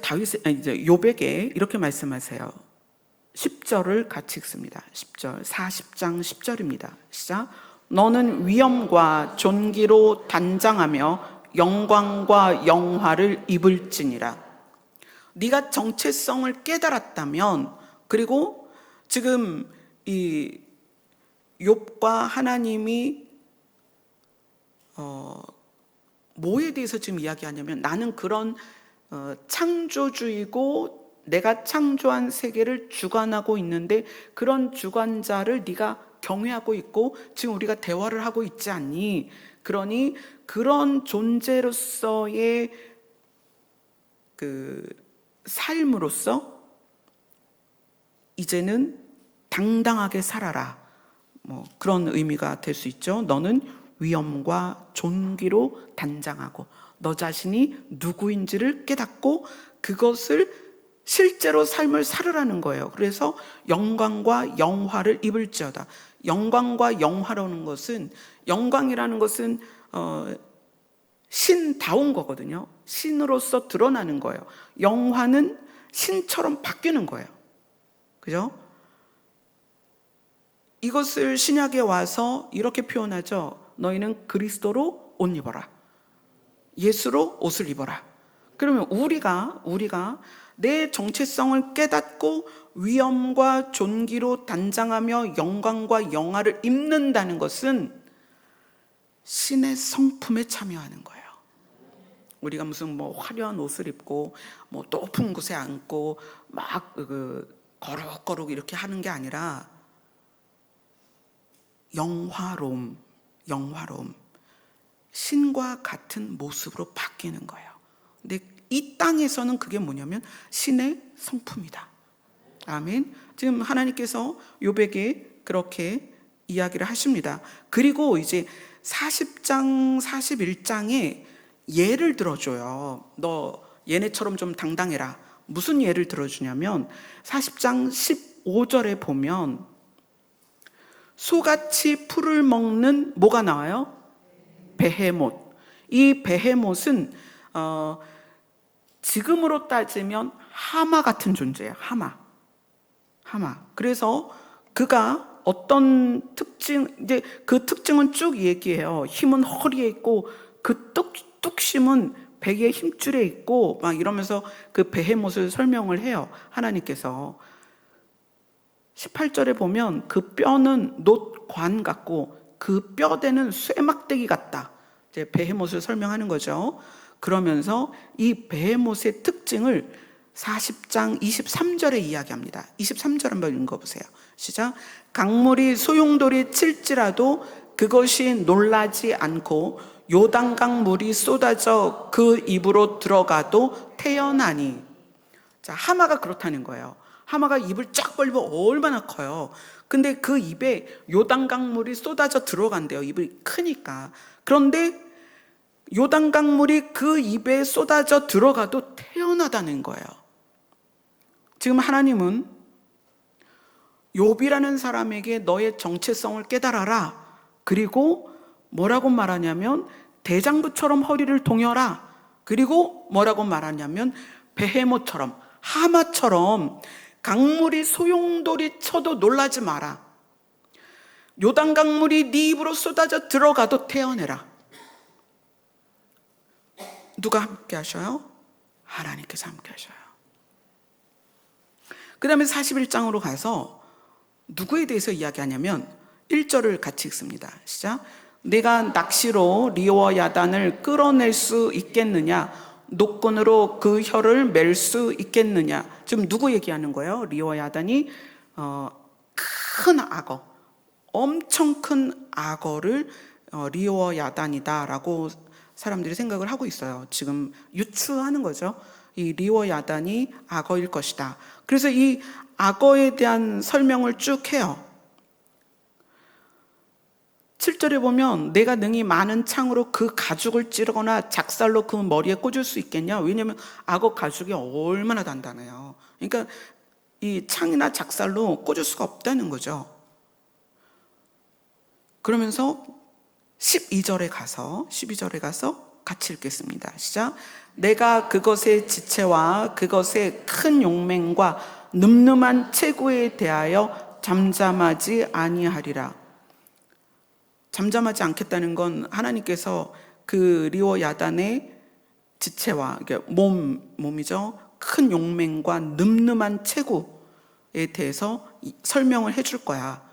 이제 욥에게 이렇게 말씀하세요. 10절을 같이 읽습니다. 10절, 40장 10절입니다. 시작. 너는 위엄과 존귀로 단장하며 영광과 영화를 입을지니라. 네가 정체성을 깨달았다면, 그리고 지금 이 욥과 하나님이 뭐에 대해서 지금 이야기하냐면 나는 그런 창조주이고 내가 창조한 세계를 주관하고 있는데 그런 주관자를 네가 경외하고 있고 지금 우리가 대화를 하고 있지 않니? 그러니 그런 존재로서의 그 삶으로서 이제는 당당하게 살아라. 뭐 그런 의미가 될 수 있죠. 너는 위엄과 존귀로 단장하고 너 자신이 누구인지를 깨닫고 그것을 실제로 삶을 살으라는 거예요. 그래서 영광과 영화를 입을지어다. 영광과 영화라는 것은, 영광이라는 것은 신다운 거거든요. 신으로서 드러나는 거예요. 영화는 신처럼 바뀌는 거예요. 그죠? 이것을 신약에 와서 이렇게 표현하죠. 너희는 그리스도로 옷 입어라. 예수로 옷을 입어라. 그러면 우리가 내 정체성을 깨닫고 위엄과 존귀로 단장하며 영광과 영화를 입는다는 것은 신의 성품에 참여하는 거예요. 우리가 무슨 화려한 옷을 입고 높은 곳에 앉고 막 거룩거룩 이렇게 하는 게 아니라 영화로움, 신과 같은 모습으로 바뀌는 거예요. 근데 이 땅에서는 그게 뭐냐면 신의 성품이다. 아멘. 지금 하나님께서 욥에게 그렇게 이야기를 하십니다. 그리고 이제 40장, 41장에 예를 들어줘요. 너 얘네처럼 좀 당당해라. 무슨 예를 들어주냐면 40장 15절에 보면 소같이 풀을 먹는 뭐가 나와요? 베헤못. 이 베헤못은 지금으로 따지면 하마 같은 존재예요. 하마. 그래서 그가 어떤 특징, 이제 그 특징은 쭉 얘기해요. 힘은 허리에 있고 그 뚝심은 베개의 힘줄에 있고 막 이러면서 그 베헤못을 설명을 해요. 하나님께서. 18절에 보면 그 뼈는 놋관 같고 그 뼈대는 쇠막대기 같다. 이제 베헤못을 설명하는 거죠. 그러면서 이 베헤못의 특징을 40장 23절에 이야기합니다. 23절 한번 읽어보세요. 시작. 강물이 소용돌이 칠지라도 그것이 놀라지 않고 요단강 물이 쏟아져 그 입으로 들어가도 태어나니. 자, 하마가 그렇다는 거예요. 하마가 입을 쫙 벌리면 얼마나 커요. 근데 그 입에 요단강 물이 쏟아져 들어간대요. 입이 크니까. 그런데 요단강 물이 그 입에 쏟아져 들어가도 태어나다는 거예요. 지금 하나님은 욥이라는 사람에게 너의 정체성을 깨달아라. 그리고 뭐라고 말하냐면 대장부처럼 허리를 동여라. 그리고 뭐라고 말하냐면 베헤못처럼, 하마처럼 강물이 소용돌이 쳐도 놀라지 마라. 요단 강물이 네 입으로 쏟아져 들어가도 태어내라. 누가 함께 하셔요? 하나님께서 함께 하셔요. 그 다음에 41장으로 가서 누구에 대해서 이야기하냐면 1절을 같이 읽습니다. 시작. 내가 낚시로 리오와 야단을 끌어낼 수 있겠느냐? 노끈으로 그 혀를 맬 수 있겠느냐? 지금 누구 얘기하는 거예요? 리오와 야단이 큰 악어, 엄청 큰 악어를 리오와 야단이다라고 사람들이 생각을 하고 있어요. 지금 유추하는 거죠. 이 리오 야단이 악어일 것이다. 그래서 이 악어에 대한 설명을 쭉 해요. 7절에 보면 내가 능히 많은 창으로 그 가죽을 찌르거나 작살로 그 머리에 꽂을 수 있겠냐? 왜냐하면 악어 가죽이 얼마나 단단해요. 그러니까 이 창이나 작살로 꽂을 수가 없다는 거죠. 그러면서 12절에 가서 같이 읽겠습니다. 시작. 내가 그것의 지체와 그것의 큰 용맹과 늠름한 체구에 대하여 잠잠하지 아니하리라. 잠잠하지 않겠다는 건 하나님께서 그 리오 야단의 지체와 몸이죠. 큰 용맹과 늠름한 체구에 대해서 설명을 해줄 거야.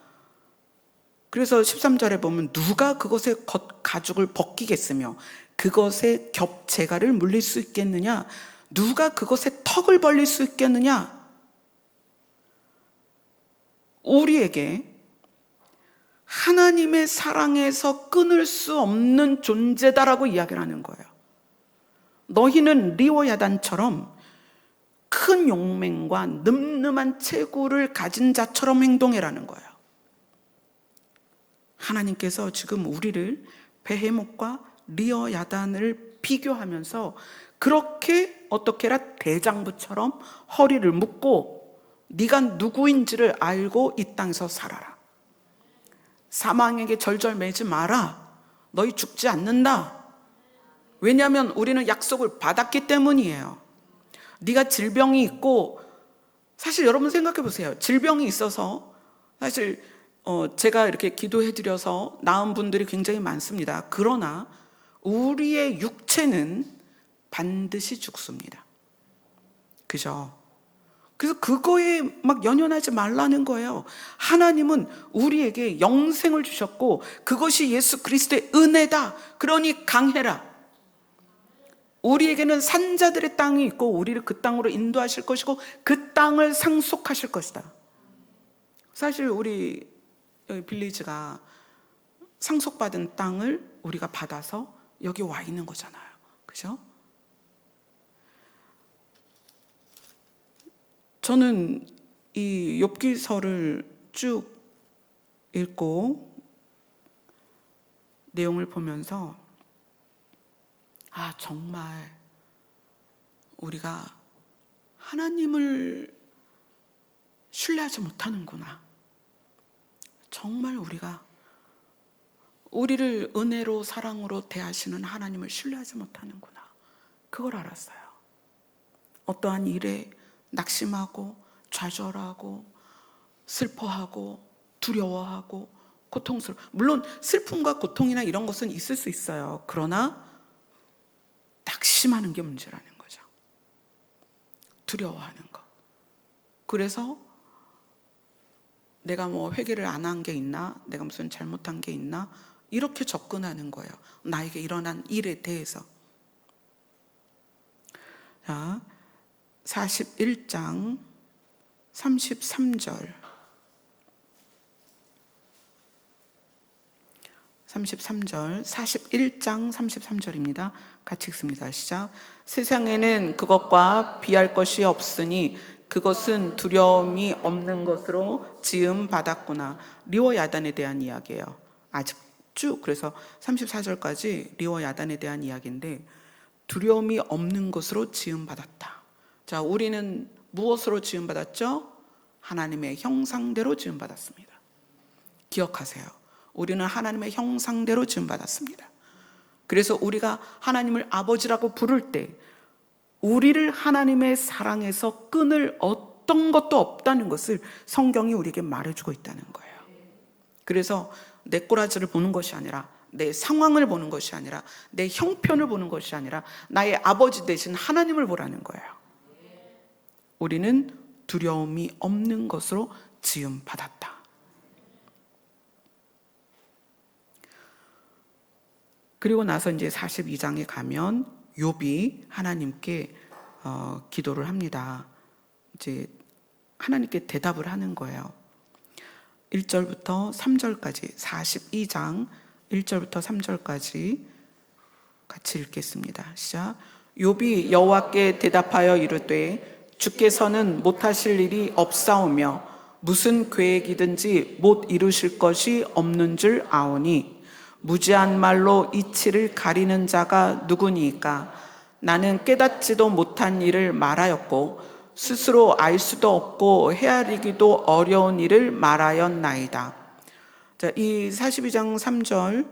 그래서 13절에 보면 누가 그것의 가죽을 벗기겠으며 그것의 겹재갈을 물릴 수 있겠느냐? 누가 그것의 턱을 벌릴 수 있겠느냐? 우리에게 하나님의 사랑에서 끊을 수 없는 존재다라고 이야기를 하는 거예요. 너희는 리오 야단처럼 큰 용맹과 늠름한 체구를 가진 자처럼 행동해라는 거예요. 하나님께서 지금 우리를 베헤못과 리오 야단을 비교하면서 그렇게 어떻게 해라? 대장부처럼 허리를 묶고 네가 누구인지를 알고 이 땅에서 살아라. 사망에게 절절매지 마라. 너희 죽지 않는다. 왜냐하면 우리는 약속을 받았기 때문이에요. 네가 질병이 있고, 사실 여러분 생각해 보세요. 질병이 있어서 사실 제가 이렇게 기도해 드려서 나은 분들이 굉장히 많습니다. 그러나 우리의 육체는 반드시 죽습니다. 그죠? 그래서 그거에 막 연연하지 말라는 거예요. 하나님은 우리에게 영생을 주셨고 그것이 예수 그리스도의 은혜다. 그러니 강해라. 우리에게는 산자들의 땅이 있고 우리를 그 땅으로 인도하실 것이고 그 땅을 상속하실 것이다. 사실 우리 여기 빌리지가 상속받은 땅을 우리가 받아서 여기 와 있는 거잖아요. 그죠? 저는 이 욥기서를 쭉 읽고 내용을 보면서 정말 우리가 하나님을 신뢰하지 못하는구나. 정말 우리가 우리를 은혜로 사랑으로 대하시는 하나님을 신뢰하지 못하는구나. 그걸 알았어요. 어떠한 일에 낙심하고 좌절하고 슬퍼하고 두려워하고 고통스러워. 물론 슬픔과 고통이나 이런 것은 있을 수 있어요. 그러나 낙심하는 게 문제라는 거죠. 두려워하는 거. 그래서 내가 뭐 회개를 안 한 게 있나? 내가 무슨 잘못한 게 있나? 이렇게 접근하는 거예요. 나에게 일어난 일에 대해서. 자, 41장 33절 41장 33절입니다. 같이 읽습니다. 시작. 세상에는 그것과 비할 것이 없으니 그것은 두려움이 없는 것으로 지음 받았구나. 리워 야단에 대한 이야기예요. 아직 쭉 그래서 34절까지 리워 야단에 대한 이야기인데 두려움이 없는 것으로 지음 받았다. 자, 우리는 무엇으로 지음 받았죠? 하나님의 형상대로 지음 받았습니다. 기억하세요. 우리는 하나님의 형상대로 지음 받았습니다. 그래서 우리가 하나님을 아버지라고 부를 때 우리를 하나님의 사랑에서 끊을 어떤 것도 없다는 것을 성경이 우리에게 말해주고 있다는 거예요. 그래서 내 꼬라지를 보는 것이 아니라 내 상황을 보는 것이 아니라 내 형편을 보는 것이 아니라 나의 아버지 되신 하나님을 보라는 거예요. 우리는 두려움이 없는 것으로 지음 받았다. 그리고 나서 이제 42장에 가면 욥이 하나님께 기도를 합니다. 이제 하나님께 대답을 하는 거예요. 1절부터 3절까지 42장 1절부터 3절까지 같이 읽겠습니다. 시작. 욥이 여호와께 대답하여 이르되 주께서는 못하실 일이 없사오며 무슨 계획이든지 못 이루실 것이 없는 줄 아오니 무지한 말로 이치를 가리는 자가 누구니까? 나는 깨닫지도 못한 일을 말하였고 스스로 알 수도 없고 헤아리기도 어려운 일을 말하였나이다. 자, 이 42장 3절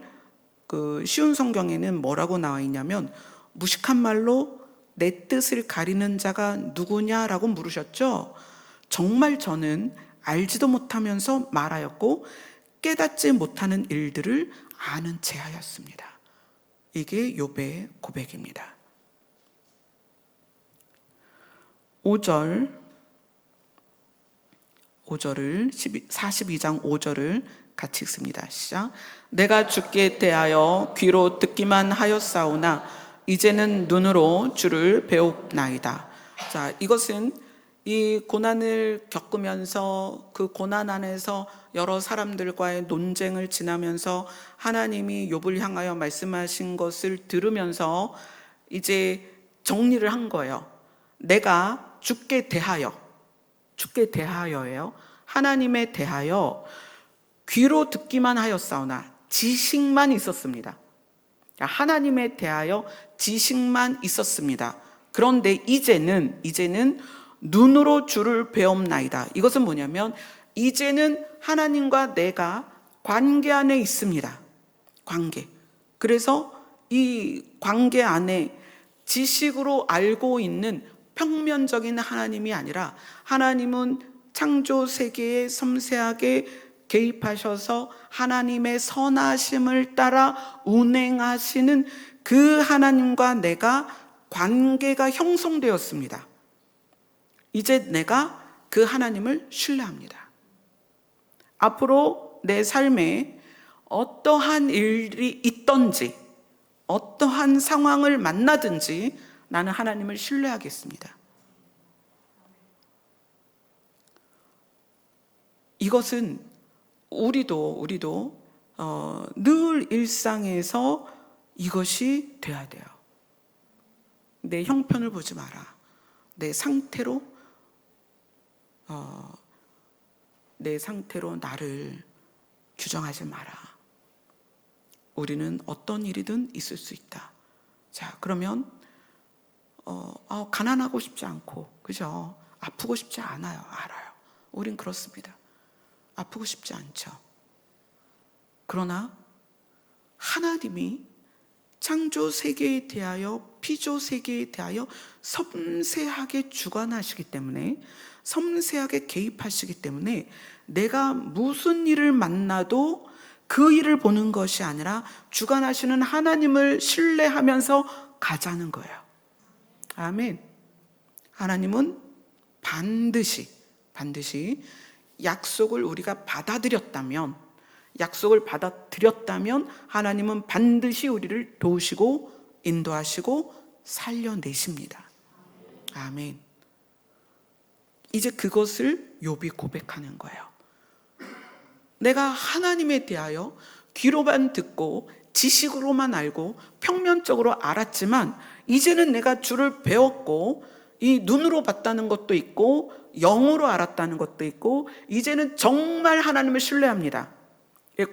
그 쉬운 성경에는 뭐라고 나와 있냐면 무식한 말로 내 뜻을 가리는 자가 누구냐라고 물으셨죠. 정말 저는 알지도 못하면서 말하였고 깨닫지 못하는 일들을 아는 체하였습니다. 이게 욥의 고백입니다. 5절을 42장 5절을 같이 읽습니다. 시작. 내가 주께 대하여 귀로 듣기만 하였사오나 이제는 눈으로 주를 배웁나이다. 자, 이것은 이 고난을 겪으면서 그 고난 안에서 여러 사람들과의 논쟁을 지나면서 하나님이 욥을 향하여 말씀하신 것을 들으면서 이제 정리를 한 거예요. 내가 주께 대하여예요. 하나님에 대하여 귀로 듣기만 하였사오나 지식만 있었습니다. 하나님에 대하여 지식만 있었습니다. 그런데 이제는 눈으로 주를 배움나이다. 이것은 뭐냐면 이제는 하나님과 내가 관계 안에 있습니다. 관계. 그래서 이 관계 안에 지식으로 알고 있는 평면적인 하나님이 아니라 하나님은 창조 세계에 섬세하게 개입하셔서 하나님의 선하심을 따라 운행하시는 그 하나님과 내가 관계가 형성되었습니다. 이제 내가 그 하나님을 신뢰합니다. 앞으로 내 삶에 어떠한 일이 있든지 어떠한 상황을 만나든지 나는 하나님을 신뢰하겠습니다. 이것은 우리도 늘 일상에서 이것이 돼야 돼요. 내 형편을 보지 마라. 내 상태로 나를 규정하지 마라. 우리는 어떤 일이든 있을 수 있다. 자, 그러면 가난하고 싶지 않고, 그죠? 아프고 싶지 않아요. 알아요. 우린 그렇습니다. 아프고 싶지 않죠. 그러나 하나님이 창조 세계에 대하여, 피조 세계에 대하여 섬세하게 주관하시기 때문에, 섬세하게 개입하시기 때문에 내가 무슨 일을 만나도 그 일을 보는 것이 아니라 주관하시는 하나님을 신뢰하면서 가자는 거예요. 아멘. 하나님은 반드시 약속을 우리가 받아들였다면 하나님은 반드시 우리를 도우시고 인도하시고 살려내십니다. 아멘. 이제 그것을 욥이 고백하는 거예요. 내가 하나님에 대하여 귀로만 듣고 지식으로만 알고 평면적으로 알았지만 이제는 내가 주를 배웠고 이 눈으로 봤다는 것도 있고 영으로 알았다는 것도 있고 이제는 정말 하나님을 신뢰합니다.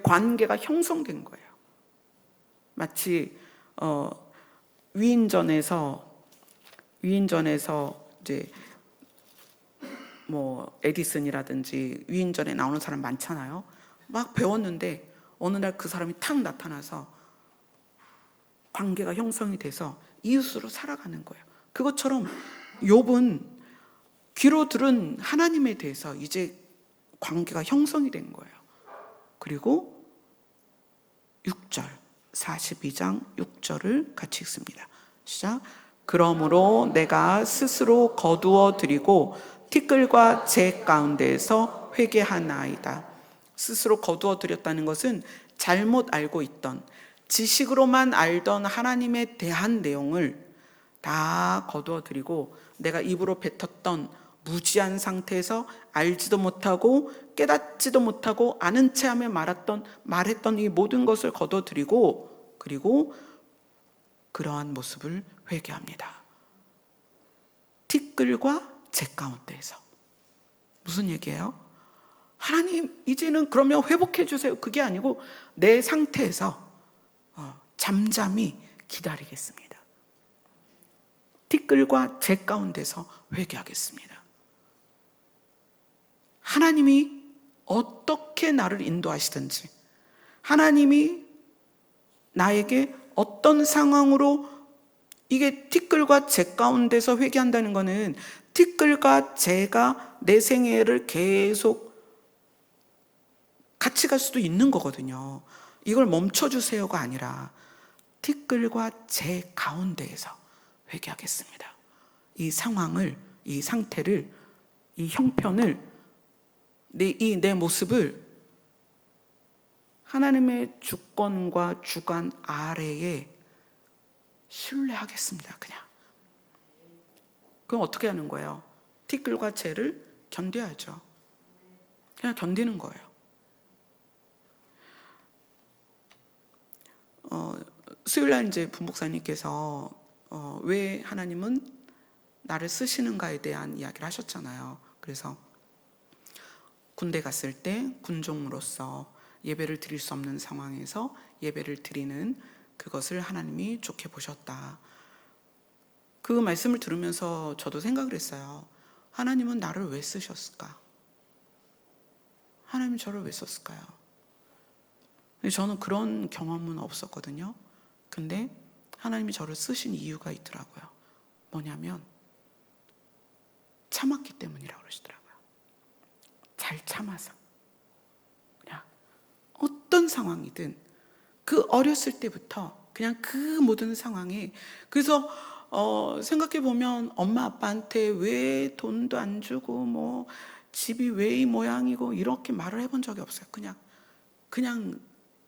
관계가 형성된 거예요. 마치 위인전에서 이제 뭐 에디슨이라든지 위인전에 나오는 사람 많잖아요. 막 배웠는데 어느 날 그 사람이 탁 나타나서 관계가 형성이 돼서 이웃으로 살아가는 거예요. 그것처럼 욥은 귀로 들은 하나님에 대해서 이제 관계가 형성이 된 거예요. 그리고 6절, 42장 6절을 같이 읽습니다. 시작. 그러므로 내가 스스로 거두어 드리고 티끌과 재 가운데에서 회개하나이다. 스스로 거두어 드렸다는 것은 잘못 알고 있던, 지식으로만 알던 하나님에 대한 내용을 다 거두어 드리고 내가 입으로 뱉었던 무지한 상태에서 알지도 못하고 깨닫지도 못하고 아는 채 하며 말했던 이 모든 것을 거두어 드리고 그리고 그러한 모습을 회개합니다. 티끌과 재 가운데에서. 무슨 얘기예요? 하나님 이제는 그러면 회복해 주세요. 그게 아니고 내 상태에서 잠잠히 기다리겠습니다. 티끌과 재 가운데서 회개하겠습니다. 하나님이 어떻게 나를 인도하시든지 하나님이 나에게 어떤 상황으로 이게 티끌과 재 가운데서 회개한다는 것은 티끌과 재가 내 생애를 계속 같이 갈 수도 있는 거거든요. 이걸 멈춰주세요가 아니라 티끌과 재 가운데에서 회개하겠습니다. 이 상황을, 이 상태를, 이 형편을, 내 모습을 하나님의 주권과 주관 아래에 신뢰하겠습니다. 그냥. 그럼 어떻게 하는 거예요? 티끌과 재를 견뎌야죠. 그냥 견디는 거예요. 수요일날 이제 부목사님께서 왜 하나님은 나를 쓰시는가에 대한 이야기를 하셨잖아요. 그래서 군대 갔을 때 군종으로서 예배를 드릴 수 없는 상황에서 예배를 드리는 그것을 하나님이 좋게 보셨다. 그 말씀을 들으면서 저도 생각을 했어요. 하나님은 나를 왜 쓰셨을까? 하나님은 저를 왜 썼을까요? 저는 그런 경험은 없었거든요. 근데 하나님이 저를 쓰신 이유가 있더라고요. 뭐냐면 참았기 때문이라고 그러시더라고요. 잘 참아서. 그냥 어떤 상황이든 그 어렸을 때부터 그냥 그 모든 상황에, 그래서 생각해 보면 엄마 아빠한테 왜 돈도 안 주고 뭐 집이 왜 이 모양이고 이렇게 말을 해본 적이 없어요. 그냥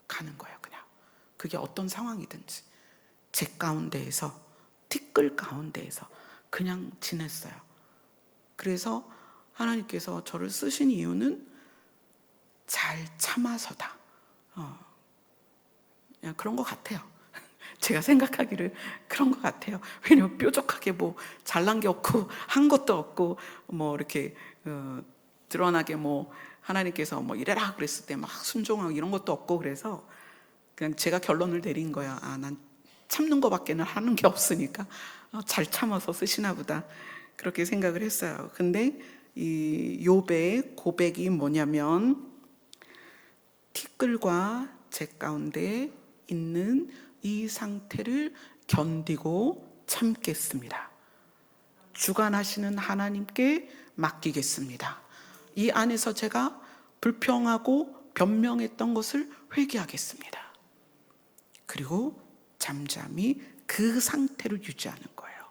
가는 거예요. 그냥 그게 어떤 상황이든지 제 가운데에서, 티끌 가운데에서 그냥 지냈어요. 그래서 하나님께서 저를 쓰신 이유는 잘 참아서다. 그냥 그런 것 같아요. 제가 생각하기를 그런 것 같아요. 왜냐면 뾰족하게 뭐 잘난 게 없고 한 것도 없고 뭐 이렇게 드러나게 뭐 하나님께서 뭐 이래라 그랬을 때 막 순종하고 이런 것도 없고, 그래서 그냥 제가 결론을 내린 거야. 난 참는 거밖에는 하는 게 없으니까 잘 참아서 쓰시나 보다, 그렇게 생각을 했어요. 근데 이 욥의 고백이 뭐냐면, 티끌과 제 가운데 있는 이 상태를 견디고 참겠습니다. 주관하시는 하나님께 맡기겠습니다. 이 안에서 제가 불평하고 변명했던 것을 회개하겠습니다. 그리고 잠잠히 그 상태를 유지하는 거예요.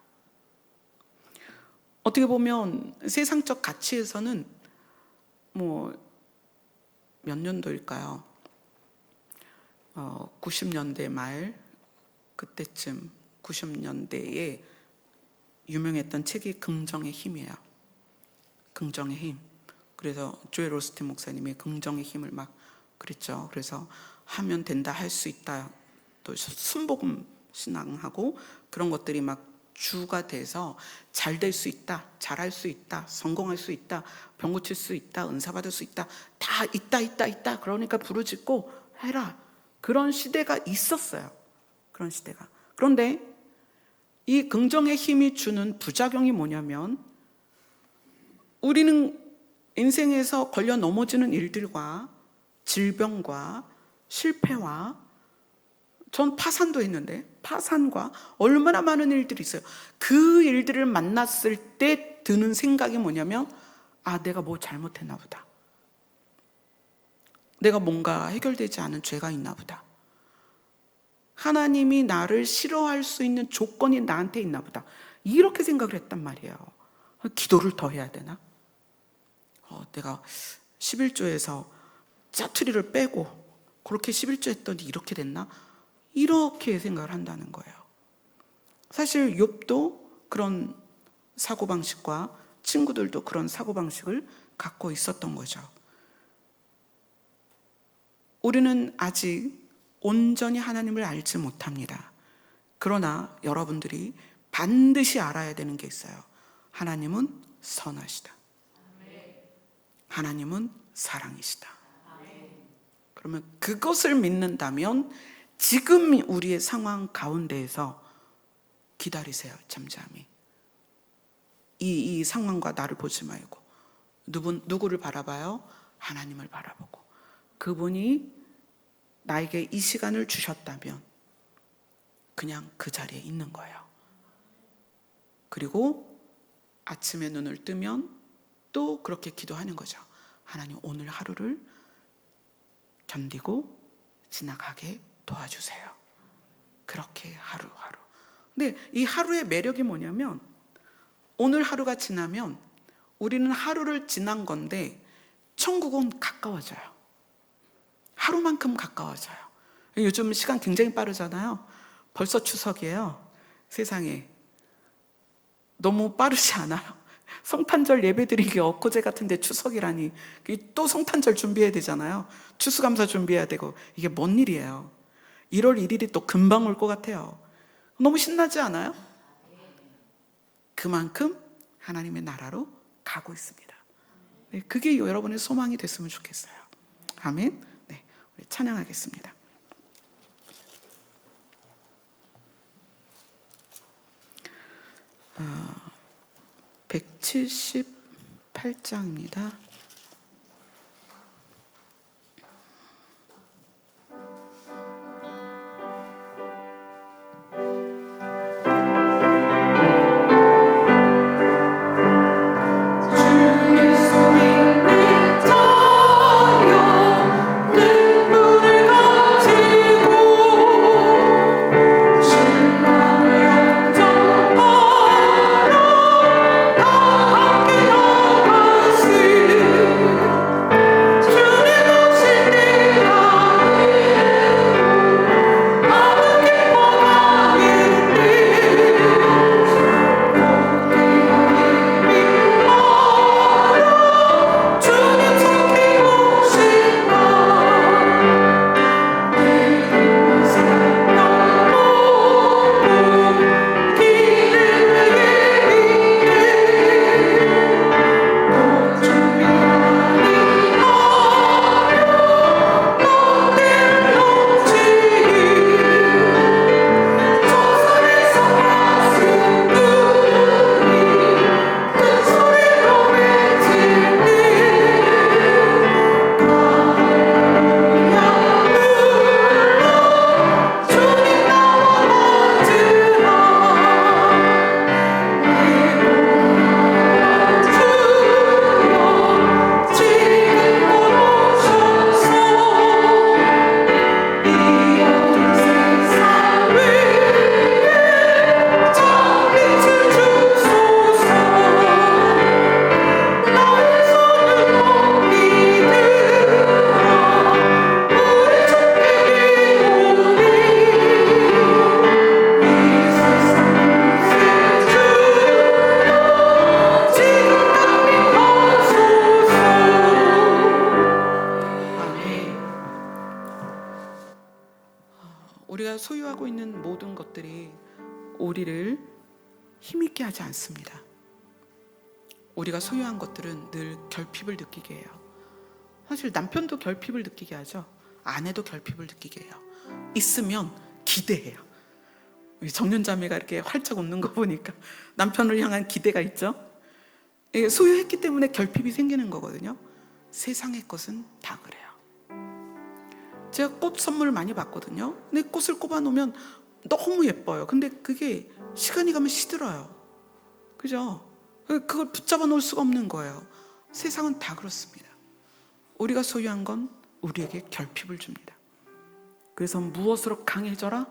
어떻게 보면 세상적 가치에서는 뭐 몇 년도일까요? 90년대 말 그때쯤, 90년대에 유명했던 책이 긍정의 힘이에요. 긍정의 힘. 그래서 조엘 오스틴 목사님이 긍정의 힘을 막 그랬죠. 그래서 하면 된다, 할 수 있다, 또 순복음 신앙하고 그런 것들이 막 주가 돼서 잘 될 수 있다, 잘할 수 있다, 성공할 수 있다, 병 고칠 수 있다, 은사 받을 수 있다, 다 있다. 그러니까 부르짖고 해라. 그런 시대가 있었어요. 그런 시대가. 그런데 이 긍정의 힘이 주는 부작용이 뭐냐면, 우리는 인생에서 걸려 넘어지는 일들과 질병과 실패와, 전 파산도 했는데 파산과 얼마나 많은 일들이 있어요. 그 일들을 만났을 때 드는 생각이 뭐냐면, 내가 뭐 잘못했나 보다. 내가 뭔가 해결되지 않은 죄가 있나 보다. 하나님이 나를 싫어할 수 있는 조건이 나한테 있나 보다. 이렇게 생각을 했단 말이에요. 기도를 더 해야 되나? 내가 11조에서 짜투리를 빼고 그렇게 11조 했더니 이렇게 됐나? 이렇게 생각을 한다는 거예요. 사실 욥도 그런 사고방식과 친구들도 그런 사고방식을 갖고 있었던 거죠. 우리는 아직 온전히 하나님을 알지 못합니다. 그러나 여러분들이 반드시 알아야 되는 게 있어요. 하나님은 선하시다. 하나님은 사랑이시다. 그러면 그것을 믿는다면 지금 우리의 상황 가운데에서 기다리세요. 잠잠히. 이 상황과 나를 보지 말고 누구를 바라봐요? 하나님을 바라보고, 그분이 나에게 이 시간을 주셨다면 그냥 그 자리에 있는 거예요. 그리고 아침에 눈을 뜨면 또 그렇게 기도하는 거죠. 하나님, 오늘 하루를 견디고 지나가게 도와주세요. 그렇게 하루하루. 근데 이 하루의 매력이 뭐냐면, 오늘 하루가 지나면 우리는 하루를 지난 건데 천국은 가까워져요. 하루만큼 가까워져요. 요즘 시간 굉장히 빠르잖아요. 벌써 추석이에요. 세상에. 너무 빠르지 않아요? 성탄절 예배드리기 엊그제 같은데 추석이라니. 또 성탄절 준비해야 되잖아요. 추수감사 준비해야 되고. 이게 뭔 일이에요. 1월 1일이 또 금방 올 것 같아요. 너무 신나지 않아요? 그만큼 하나님의 나라로 가고 있습니다. 그게 여러분의 소망이 됐으면 좋겠어요. 아멘. 네, 우리 찬양하겠습니다. 178장입니다. 우리가 소유하고 있는 모든 것들이 우리를 힘있게 하지 않습니다. 우리가 소유한 것들은 늘 결핍을 느끼게 해요. 사실 남편도 결핍을 느끼게 하죠. 아내도 결핍을 느끼게 해요. 있으면 기대해요. 정년자매가 이렇게 활짝 웃는 거 보니까 남편을 향한 기대가 있죠. 소유했기 때문에 결핍이 생기는 거거든요. 세상의 것은 다 그래요. 제가 꽃 선물 많이 받거든요. 근데 꽃을 꼽아 놓으면 너무 예뻐요. 근데 그게 시간이 가면 시들어요. 그죠? 그걸 붙잡아 놓을 수가 없는 거예요. 세상은 다 그렇습니다. 우리가 소유한 건 우리에게 결핍을 줍니다. 그래서 무엇으로 강해져라?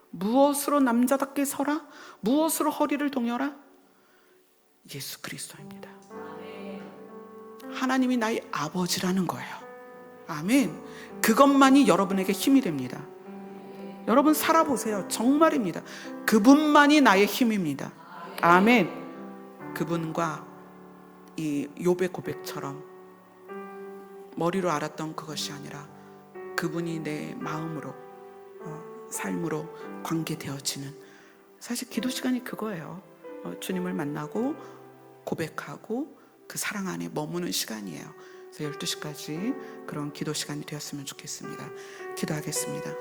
무엇으로 남자답게 서라? 무엇으로 허리를 동여라? 예수 그리스도입니다. 하나님이 나의 아버지라는 거예요. 아멘. 그것만이 여러분에게 힘이 됩니다. 여러분 살아보세요. 정말입니다. 그분만이 나의 힘입니다. 아멘. 그분과 이 욥의 고백처럼 머리로 알았던 그것이 아니라 그분이 내 마음으로 삶으로 관계되어지는, 사실 기도 시간이 그거예요. 주님을 만나고 고백하고 그 사랑 안에 머무는 시간이에요. 그래서 12시까지 그런 기도 시간이 되었으면 좋겠습니다. 기도하겠습니다.